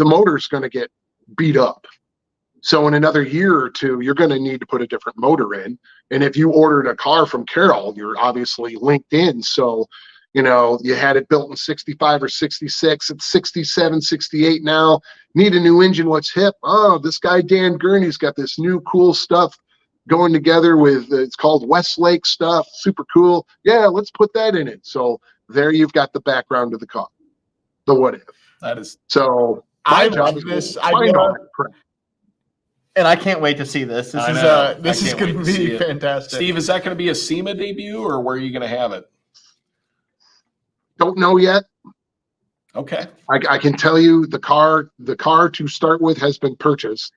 motor's going to get beat up. So in another year or two, you're going to need to put a different motor in. And if you ordered a car from Carroll, you're obviously linked in. So, you had it built in 65 or 66. It's 67, 68 now. Need a new engine. What's hip? Oh, this guy, Dan Gurney's got this new cool stuff going together with, it's called Westlake stuff. Super cool. Yeah, let's put that in it. So there you've got the background of the car. The what if. That is. So I my job love is this to find all that crap. And I can't wait to see this. This is going to be fantastic. Steve, is that going to be a SEMA debut, or where are you going to have it? Don't know yet. Okay. I can tell you the car to start with has been purchased.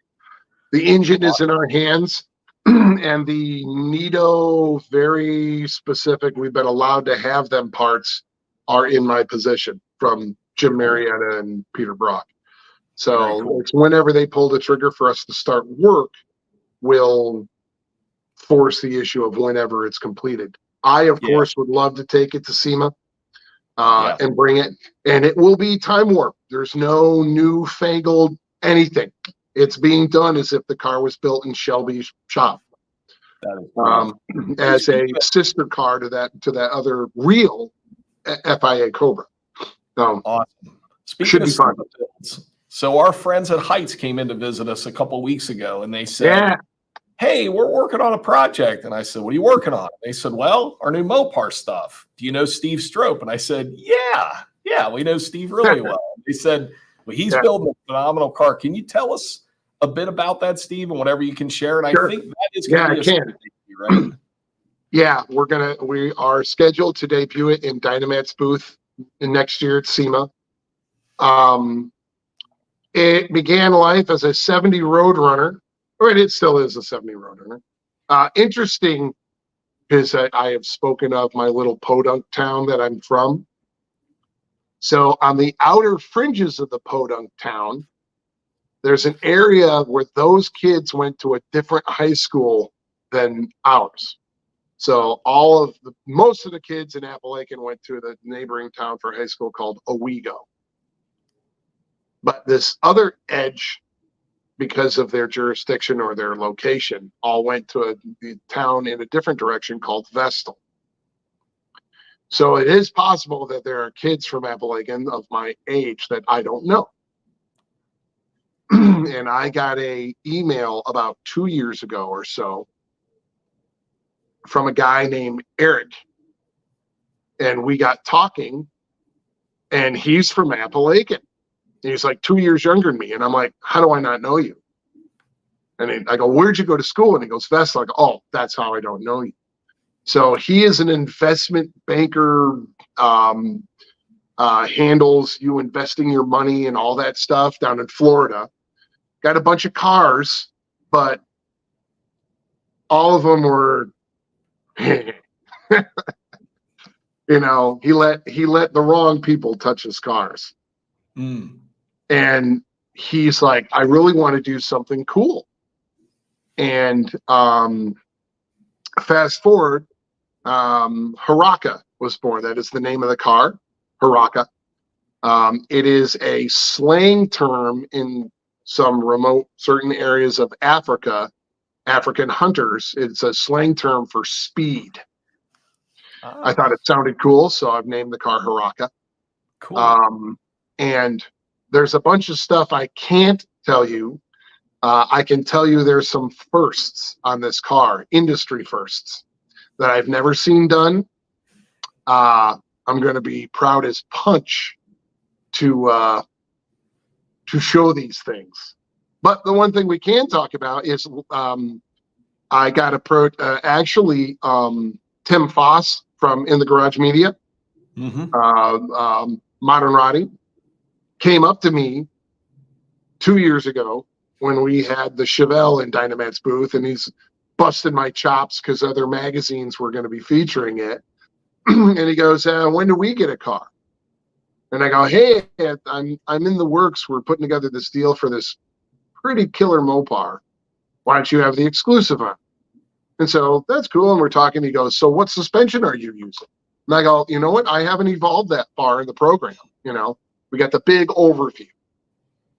The engine is in our hands, and the Nito, very specific, we've been allowed to have them parts, are in my possession from Jim Marietta and Peter Brock. So cool. It's whenever they pull the trigger for us to start work, will force the issue of whenever it's completed. I, of course, would love to take it to SEMA and bring it. And it will be time warp. There's no newfangled anything. It's being done as if the car was built in Shelby's shop. As a sister car to that other real FIA Cobra. Awesome. Speaking of fun. So our friends at Heights came in to visit us a couple of weeks ago, and they said, hey, we're working on a project. And I said, what are you working on? They said, well, our new Mopar stuff. Do you know Steve Strope? And I said, yeah, we know Steve really well. They said, well, he's building a phenomenal car. Can you tell us a bit about that, Steve, and whatever you can share? And I think that is going to be a strategy, right? Yeah, we are scheduled to debut it in Dynamat's booth next year at SEMA. It began life as a 70 Roadrunner, or it still is a 70 Roadrunner. Interesting, because I have spoken of my little podunk town that I'm from. So on the outer fringes of the podunk town, there's an area where those kids went to a different high school than ours. So most of the kids in Appalachian went to the neighboring town for high school called Owego. But this other edge, because of their jurisdiction or their location, all went to the town in a different direction called Vestal. So it is possible that there are kids from Appalachian of my age that I don't know. And I got an email about 2 years ago or so from a guy named Eric. And we got talking, and he's from Appalachian. And he's like 2 years younger than me. And I'm like, how do I not know you? And I go, where'd you go to school? And he goes, Vestal. I go, oh, that's how I don't know you. So he is an investment banker, handles you investing your money and all that stuff down in Florida. Got a bunch of cars, but all of them were, he let the wrong people touch his cars. And he's like, I really want to do something cool. And fast forward, Haraka was born. That is the name of the car, Haraka. It is a slang term in some remote certain areas of Africa, African hunters. It's a slang term for speed. I thought it sounded cool, so I've named the car Haraka. Cool. And there's a bunch of stuff I can't tell you. I can tell you there's some firsts on this car, industry firsts, that I've never seen done. I'm going to be proud as punch to show these things. But the one thing we can talk about is I got actually Tim Foss from In the Garage Media, Modern Roddy, came up to me 2 years ago when we had the Chevelle in Dynamat's booth, and he's busted my chops because other magazines were going to be featuring it. And he goes, when do we get a car? And I go, hey, I'm in the works. We're putting together this deal for this pretty killer Mopar. Why don't you have the exclusive on? And so that's cool. And we're talking. He goes, so what suspension are you using? And I go, you know what? I haven't evolved that far in the program. You know, we got the big overview.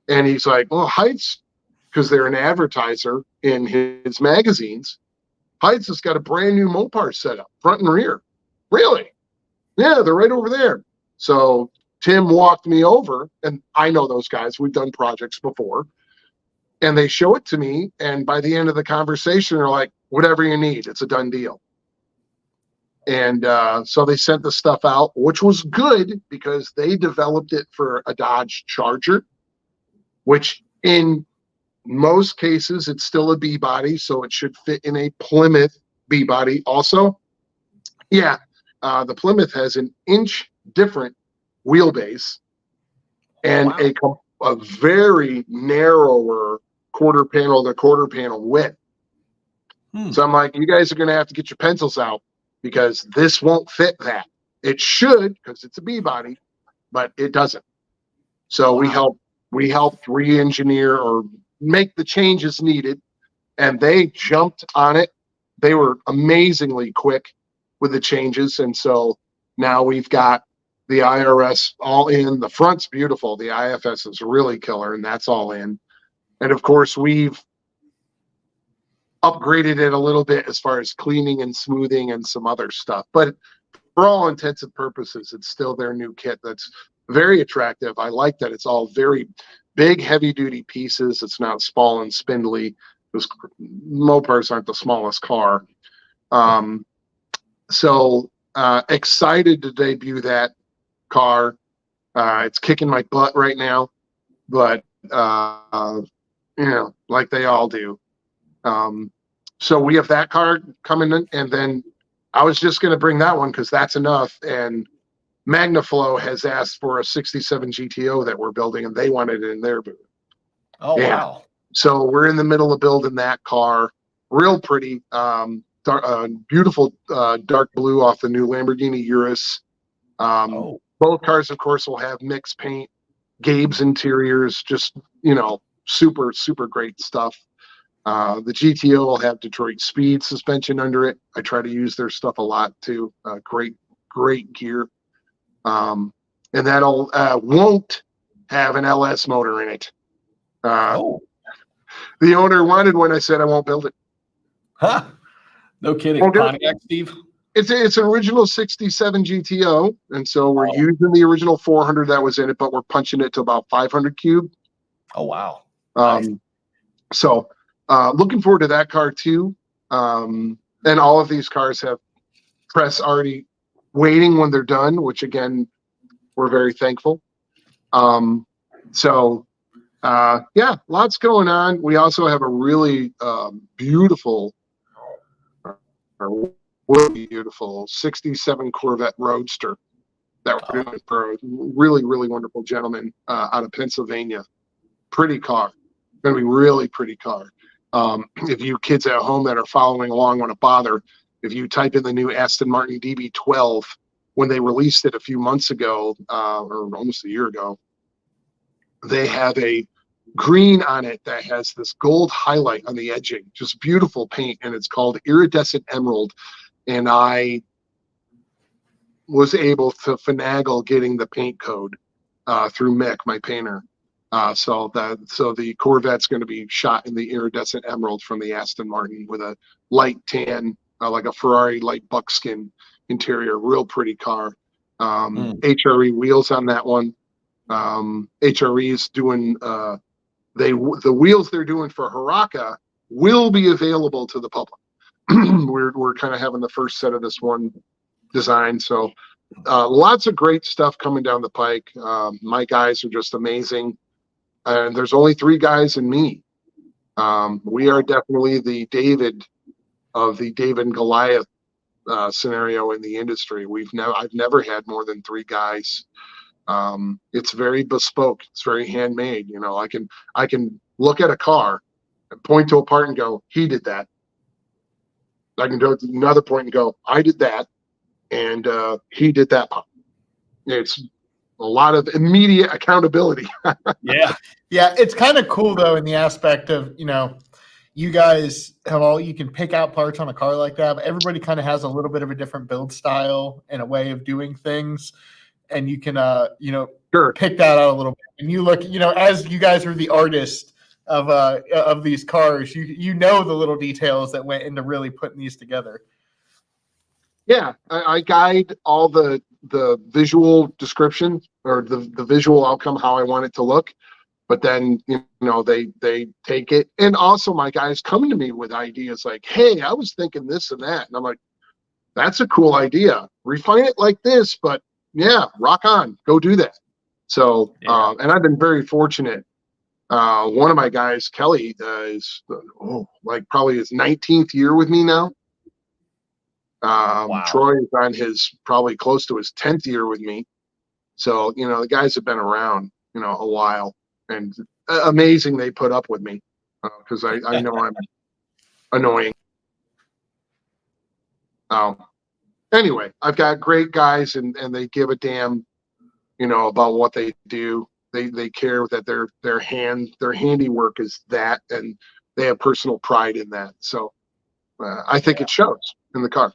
And he's like, well, Heights, because they're an advertiser in his magazines, Heights has got a brand new Mopar setup, front and rear. Really? Yeah, they're right over there. So Tim walked me over, and I know those guys. We've done projects before. And they show it to me, and by the end of the conversation, they're like, whatever you need, it's a done deal. And so they sent the stuff out, which was good because they developed it for a Dodge Charger, which in most cases, it's still a B-body, so it should fit in a Plymouth B-body also. Yeah, the Plymouth has an inch different wheelbase and a very narrower quarter panel to quarter panel width. So I'm like, you guys are going to have to get your pencils out because this won't fit that. It should because it's a B-body, but it doesn't. So we helped re-engineer or make the changes needed, and they jumped on it. They were amazingly quick with the changes, and so now we've got the IRS all in. The front's beautiful. The IFS is really killer, and that's all in. And of course, we've upgraded it a little bit as far as cleaning and smoothing and some other stuff. But for all intents and purposes, it's still their new kit that's very attractive. I like that it's all very big, heavy-duty pieces. It's not small and spindly. Because Mopars aren't the smallest car. So excited to debut that car. It's kicking my butt right now, but you know, like they all do. So we have that car coming in, and then I was just going to bring that one because that's enough. And MagnaFlow has asked for a 67 GTO that we're building, and they wanted it in their booth. Oh, yeah. Wow. So we're in the middle of building that car. Real pretty, beautiful dark blue off the new Lamborghini Urus. Both cars, of course, will have mixed paint, Gabe's interiors, just, you know, super, super great stuff. The GTO will have Detroit Speed suspension under it. I try to use their stuff a lot too. Great gear. And that'll won't have an LS motor in it. The owner wanted one. I said I won't build it. Huh? No kidding. Pontiac, Steve? It's an original 67 GTO, and so we're using the original 400 that was in it, but we're punching it to about 500 cube. Oh, wow. Nice. So looking forward to that car too. And all of these cars have press already waiting when they're done, which again, we're very thankful. Yeah, lots going on. We also have a really beautiful 67 Corvette Roadster that we're doing for a really, really wonderful gentleman out of Pennsylvania. Pretty car. Going to be really pretty car. If you kids at home that are following along want to bother, if you type in the new Aston Martin DB12, when they released it a few months ago, or almost a year ago, they have a green on it that has this gold highlight on the edging, just beautiful paint, and it's called Iridescent Emerald. And I was able to finagle getting the paint code through Mick, my painter. So the Corvette's going to be shot in the Iridescent Emerald from the Aston Martin with a light tan, like a Ferrari light buckskin interior. Real pretty car. HRE wheels on that one. HRE's doing the wheels they're doing for Haraka will be available to the public. We're kind of having the first set of this one design. So lots of great stuff coming down the pike. My guys are just amazing. And there's only 3 guys and me. We are definitely the David of the David and Goliath scenario in the industry. I've never had more than 3 guys. It's very bespoke. It's very handmade. You know, I can look at a car and point to a part and go, he did that. I can go to another point and go, I did that, and he did that part. It's a lot of immediate accountability. Yeah. Yeah, it's kind of cool though in the aspect of, you know, you guys you can pick out parts on a car like that, but everybody kind of has a little bit of a different build style and a way of doing things. And you can, Sure. pick that out a little bit. And you look, you know, as you guys are the artist of these cars, you know the little details that went into really putting these together. Yeah, I guide all the visual description or the visual outcome, how I want it to look. But then, you know, they take it. And also my guys come to me with ideas like, hey, I was thinking this and that. And I'm like, that's a cool idea. Refine it like this, but yeah, rock on, go do that. So, and I've been very fortunate. One of my guys, Kelly, is like probably his 19th year with me now. Wow. Troy is on his probably close to his 10th year with me. So, you know, the guys have been around, you know, a while, and amazing they put up with me because I know I'm annoying. Anyway, I've got great guys and they give a damn, you know, about what they do. They care that their handiwork is that, and they have personal pride in that. So I think it shows in the car.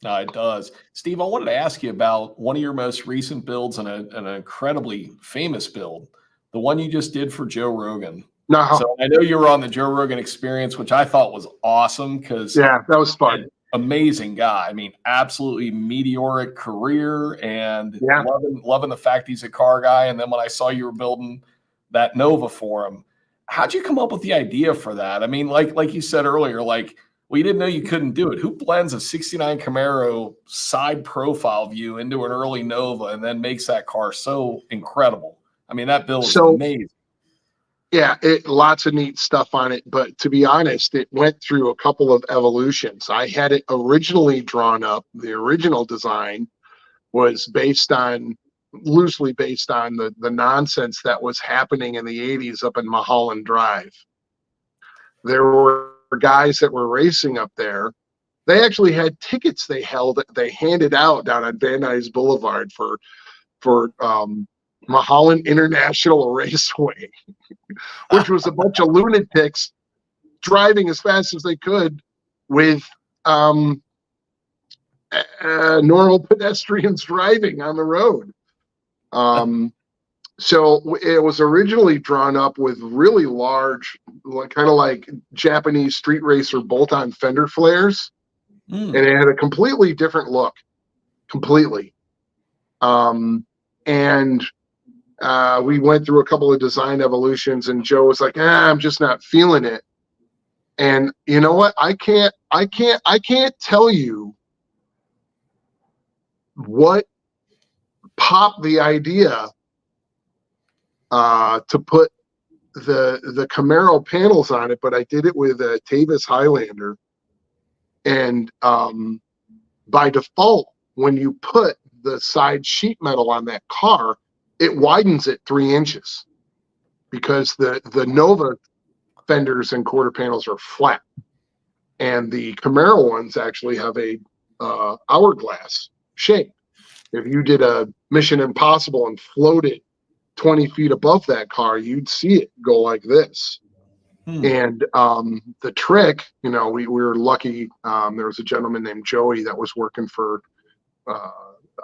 No, it does. Steve, I wanted to ask you about one of your most recent builds and an incredibly famous build, the one you just did for Joe Rogan. No. So I know you were on the Joe Rogan Experience, which I thought was awesome because yeah, that was fun. Amazing guy. I mean, absolutely meteoric career, and loving the fact he's a car guy. And then when I saw you were building that Nova for him, how'd you come up with the idea for that? I mean, like you said earlier, like, well, you didn't know you couldn't do it. Who blends a 69 Camaro side profile view into an early Nova and then makes that car so incredible? I mean, that build is amazing. Yeah, lots of neat stuff on it. But to be honest, it went through a couple of evolutions. I had it originally drawn up. The original design was loosely based on the nonsense that was happening in the 80s up in Mulholland Drive. There were guys that were racing up there. They actually had tickets they handed out down on Van Nuys Boulevard for Mulholland International Raceway, which was a bunch of lunatics driving as fast as they could with normal pedestrians driving on the road. So it was originally drawn up with really large, kind of like Japanese street racer bolt-on fender flares, and it had a completely different look, completely. And we went through a couple of design evolutions, and Joe was like, I'm just not feeling it. And you know what? I can't tell you what popped the idea to put the Camaro panels on it, but I did it with a Tavis Highlander. And by default, when you put the side sheet metal on that car, it widens it 3 inches because the Nova fenders and quarter panels are flat, and the Camaro ones actually have a hourglass shape. If you did a Mission Impossible and floated 20 feet above that car, you'd see it go like this. And the trick, you know, we were lucky. There was a gentleman named Joey that was working for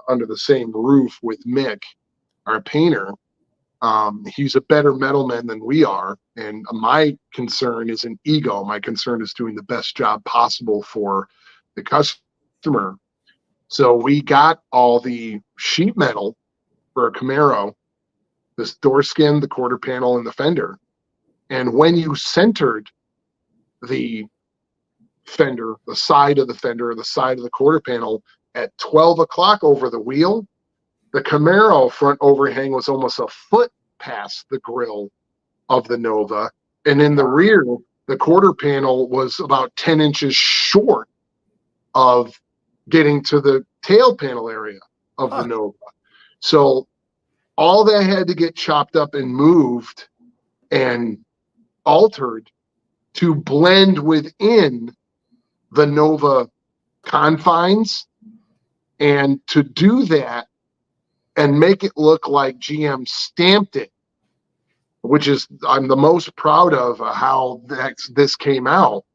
under the same roof with Mick, our painter. He's a better metalman than we are. And my concern isn't ego. My concern is doing the best job possible for the customer. So we got all the sheet metal for a Camaro, this door skin, the quarter panel, and the fender. And when you centered the fender, the side of the fender, the side of the quarter panel at 12 o'clock over the wheel, the Camaro front overhang was almost a foot past the grill of the Nova. And in the rear, the quarter panel was about 10 inches short of getting to the tail panel area of the Nova. So all that had to get chopped up and moved and altered to blend within the Nova confines. And to do that and make it look like GM stamped it, which is I'm the most proud of how this came out,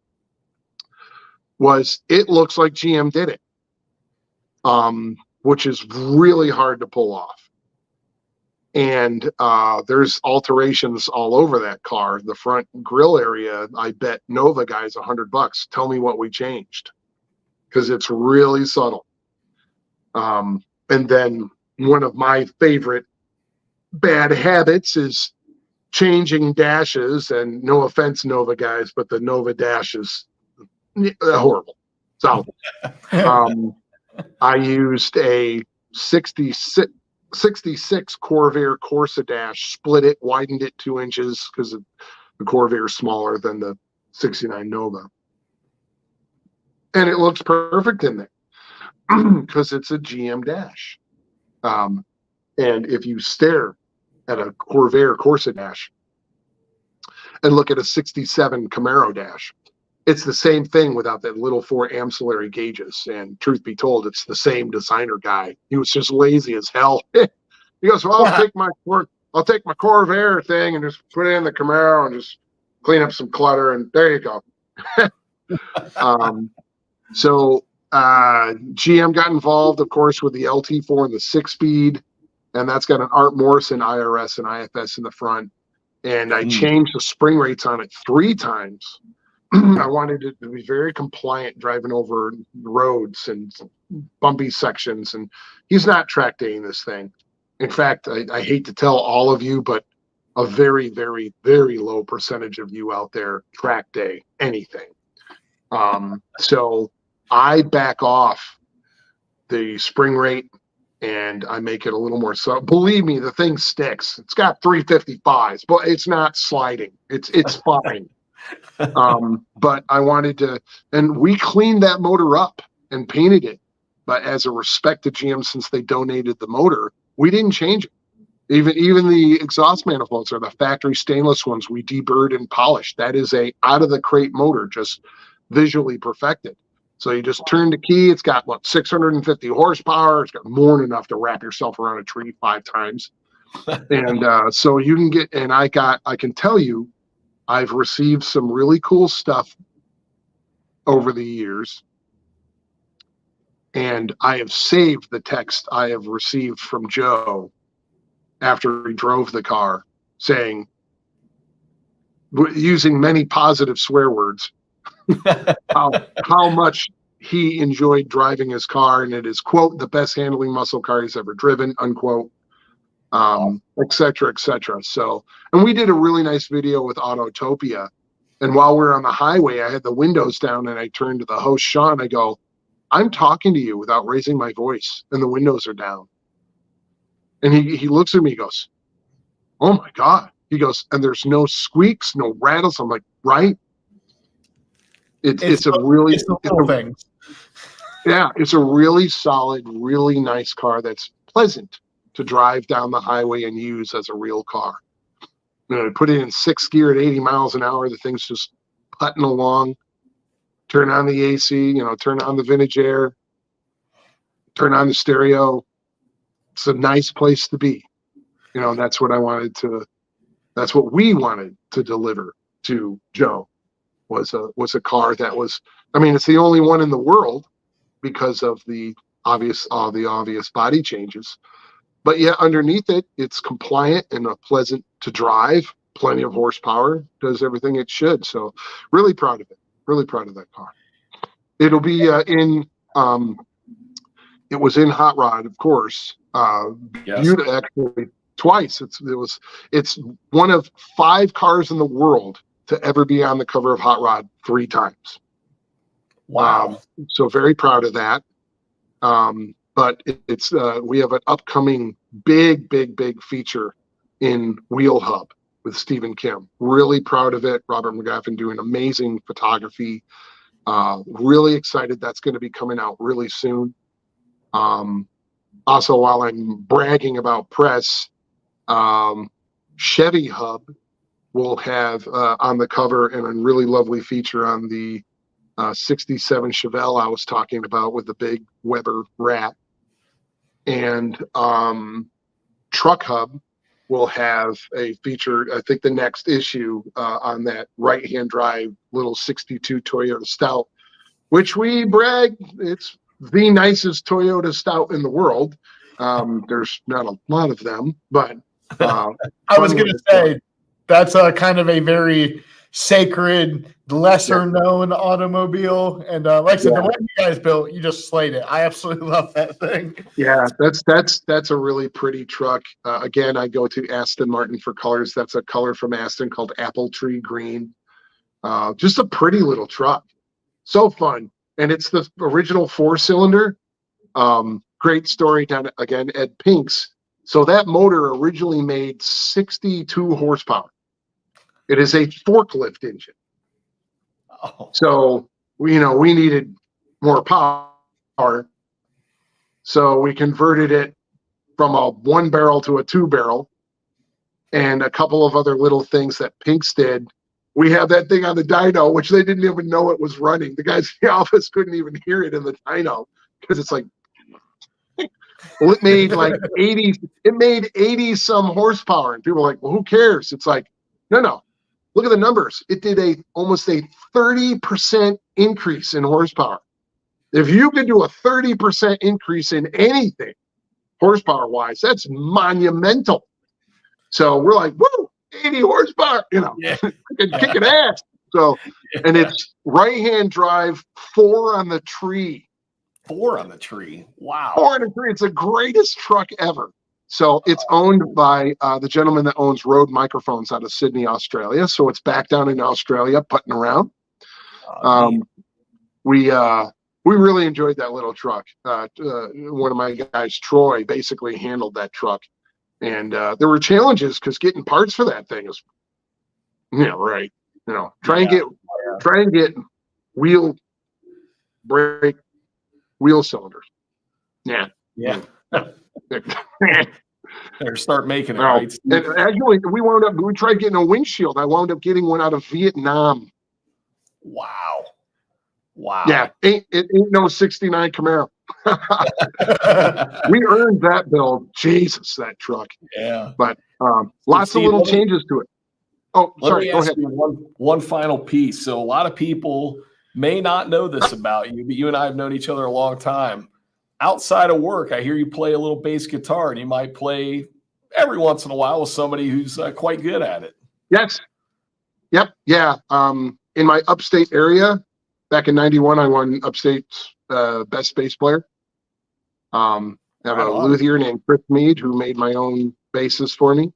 was it looks like GM did it, which is really hard to pull off. And there's alterations all over that car. The front grill area, I bet Nova guys $100. Tell me what we changed, because it's really subtle. And then one of my favorite bad habits is changing dashes. And no offense, Nova guys, but the Nova dash is horrible. So I used a 66 Corvair Corsa dash, split it, widened it 2 inches because the Corvair is smaller than the 69 Nova. And it looks perfect in there because it's a GM dash. And if you stare at a Corvair Corsa dash and look at a 67 Camaro dash, it's the same thing without that little 4 ancillary gauges. And truth be told, it's the same designer guy. He was just lazy as hell. He goes, well, I'll take my Corvair thing and just put it in the Camaro and just clean up some clutter, and there you go. So GM got involved, of course, with the LT4 and the 6-speed, and that's got an Art Morrison IRS and IFS in the front. And I changed the spring rates on it 3 times. I wanted it to be very compliant driving over roads and bumpy sections. And he's not track daying this thing. In fact, I hate to tell all of you, but a very, very, very low percentage of you out there track day anything. So I back off the spring rate and I make it a little more. So believe me, the thing sticks. It's got 355s, but it's not sliding. It's fine. But I wanted to, and we cleaned that motor up and painted it. But as a respect to GM, since they donated the motor, we didn't change it. Even the exhaust manifolds are the factory stainless ones. We deburred and polished. That is a out of the crate motor, just visually perfected. So you just turn the key. It's got 650 horsepower. It's got more than enough to wrap yourself around a tree 5 times. And so you can get. And I can tell you, I've received some really cool stuff over the years. And I have saved the text I have received from Joe after he drove the car, saying, using many positive swear words, how much he enjoyed driving his car, and it is, quote, the best handling muscle car he's ever driven, unquote, et cetera, et cetera. So, and we did a really nice video with Autotopia. And while we were on the highway, I had the windows down and I turned to the host, Sean, I go, I'm talking to you without raising my voice and the windows are down. And he looks at me, he goes, oh my God. He goes, and there's no squeaks, no rattles. I'm like, right? It's a really solid, really nice car that's pleasant to drive down the highway and use as a real car. You know, put it in 6th gear at 80 miles an hour, the thing's just putting along. Turn on the AC, turn on the vintage air, turn on the stereo. It's a nice place to be. and that's what that's what we wanted to deliver to Joe, was a car that was, I mean, it's the only one in the world because of all the obvious body changes. But yet underneath it, it's compliant and pleasant to drive, plenty of horsepower, does everything it should. So really proud of it. Really proud of that car. It'll be it was in Hot Rod, of course. Yes. Actually twice. It's one of 5 cars in the world to ever be on the cover of Hot Rod 3 times. Wow. So very proud of that. But it's we have an upcoming big feature in Wheel Hub with Steve and Kim. Really proud of it. Robert McGaffin doing amazing photography. Really excited that's going to be coming out really soon. Also, while I'm bragging about press, Chevy Hub will have on the cover and a really lovely feature on the 67 Chevelle I was talking about with the big Weber rat. And Truck Hub will have a feature, I think the next issue, on that right-hand drive little 62 Toyota Stout, which we brag, it's the nicest Toyota Stout in the world. There's not a lot of them, but I was going to say, that's a kind of a very sacred, lesser known automobile. And like I said, the one you guys built, you just slayed it. I absolutely love that thing. Yeah, that's a really pretty truck. Again, I go to Aston Martin for colors. That's a color from Aston called Apple Tree Green. Just a pretty little truck. So fun. And it's the original 4-cylinder. Great story down again, Ed Pink's. So that motor originally made 62 horsepower. It is a forklift engine. Oh. So we needed more power. So we converted it from a 1-barrel to a 2-barrel, and a couple of other little things that Pink's did. We have that thing on the dyno, which they didn't even know it was running. The guys in the office couldn't even hear it in the dyno because it's like, well, it made like 80. It made 80 some horsepower, and people are like, well, who cares? It's like, no. Look at the numbers. It did almost a 30% increase in horsepower. If you could do a 30% increase in anything, horsepower wise, that's monumental. So we're like, woo, 80 horsepower, kicking ass. So, and it's right-hand drive, 4 on the tree. 4 on the tree. Wow. 4 on the tree. It's the greatest truck ever. So it's owned by the gentleman that owns Rode Microphones out of Sydney, Australia. So it's back down in Australia, putting around. We really enjoyed that little truck. One of my guys, Troy, basically handled that truck. And there were challenges because getting parts for that thing is, right. Try and get wheel cylinders. Yeah. Better start making it, Well, right? and actually, we tried getting a windshield. I wound up getting one out of Vietnam. Wow. Yeah, ain't no 69 Camaro. We earned that build. Jesus, that truck. Yeah. But lots of little changes to it. Oh, sorry, go ahead. One final piece. So a lot of people may not know this about you, but you and I have known each other a long time. Outside of work, I hear you play a little bass guitar, and you might play every once in a while with somebody who's quite good at it. Yes. Yep. Yeah. In my upstate area, back in '91, I won upstate's best bass player. I have a luthier named Chris Mead who made my own basses for me.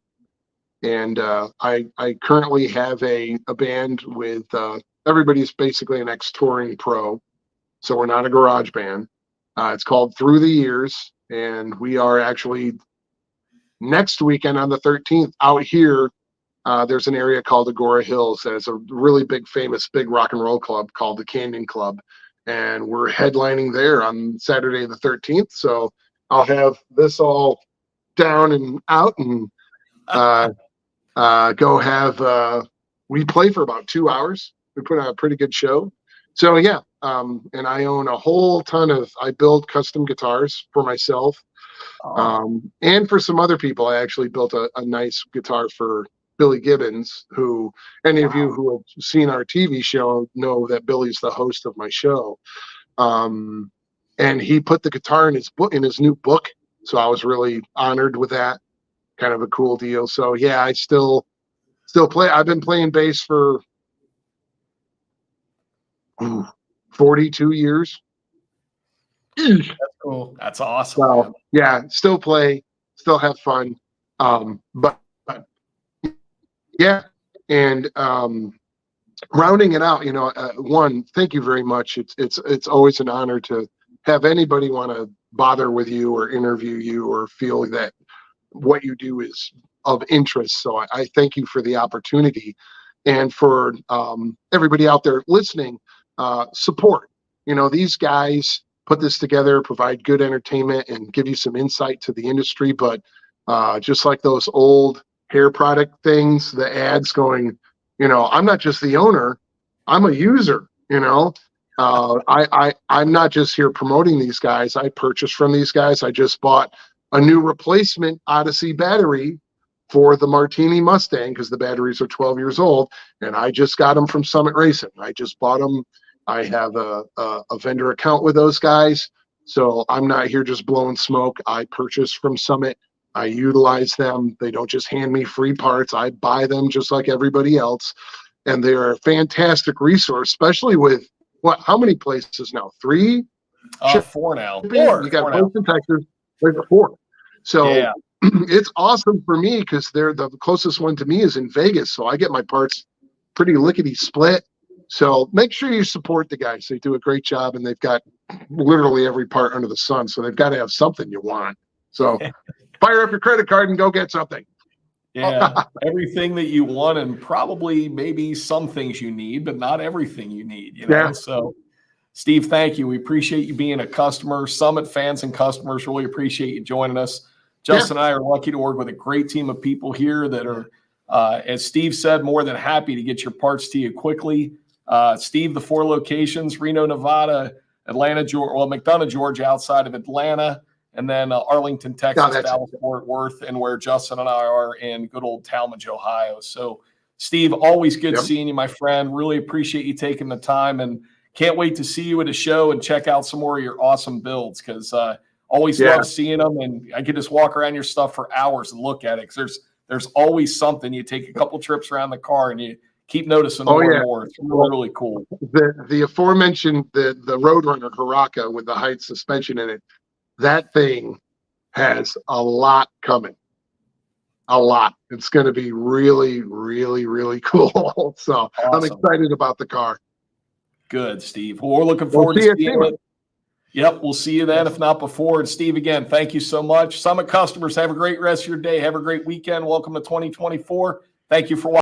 And I currently have a band with everybody's basically an ex-touring pro. So we're not a garage band. It's called Through the Years. And we are actually next weekend on the 13th out here. There's an area called Agora Hills that is a really famous rock and roll club called the Canyon Club. And we're headlining there on Saturday the 13th. So I'll have this all down and out and go have we play for about 2 hours. We put on a pretty good show. So yeah, and I own a whole ton I build custom guitars for myself. And for some other people, I actually built a nice guitar for Billy Gibbons, who any of you who have seen our TV show know that Billy's the host of my show. And he put the guitar in his book, in his new book. So I was really honored with that. Kind of a cool deal. So yeah, I still play. I've been playing bass for 42 years. That's cool. That's awesome. So yeah, still play, still have fun. But yeah, and rounding it out, one, thank you very much. It's always an honor to have anybody want to bother with you or interview you or feel that what you do is of interest. So I thank you for the opportunity, and for everybody out there listening, support. These guys put this together, provide good entertainment, and give you some insight to the industry. But just like those old hair product things, the ads going, I'm not just the owner, I'm a user. I'm not just here promoting these guys. I purchased from these guys. I just bought a new replacement Odyssey battery for the Martini Mustang because the batteries are 12 years old, and I just got them from Summit Racing. I just bought them. I have a vendor account with those guys, so I'm not here just blowing smoke. I purchase from Summit. I utilize them. They don't just hand me free parts. I buy them just like everybody else, and they're a fantastic resource, especially with how many places now? 3? 4 now. You got places in Texas. There's 4. So yeah. It's awesome for me because they're the closest one to me is in Vegas. So I get my parts pretty lickety split. So make sure you support the guys. They do a great job, and they've got literally every part under the sun. So they've got to have something you want. So fire up your credit card and go get something. Yeah, everything that you want, and probably maybe some things you need, but not everything you need. Yeah. So Steve, thank you. We appreciate you being a customer. Summit fans and customers really appreciate you joining us. Justin and I are lucky to work with a great team of people here that are, as Steve said, more than happy to get your parts to you quickly. Steve, the 4 locations: Reno, Nevada, Atlanta, Georgia, McDonough, Georgia, outside of Atlanta, and then Arlington, Texas, Dallas, Fort Worth, and where Justin and I are in good old Talmadge, Ohio. So, Steve, always good seeing you, my friend. Really appreciate you taking the time, and can't wait to see you at a show and check out some more of your awesome builds, because always love seeing them, and I could just walk around your stuff for hours and look at it, because there's always something. You take a couple trips around the car and you keep noticing more and more. It's really, really cool. The aforementioned the Roadrunner Haraka with the Heights suspension in it, that thing has a lot coming. A lot. It's going to be really, really, really cool. So awesome. I'm excited about the car. Good, Steve. Well, we're looking forward to seeing it. Yep, we'll see you then, if not before. And Steve, again, thank you so much. Summit customers, have a great rest of your day. Have a great weekend. Welcome to 2024. Thank you for watching.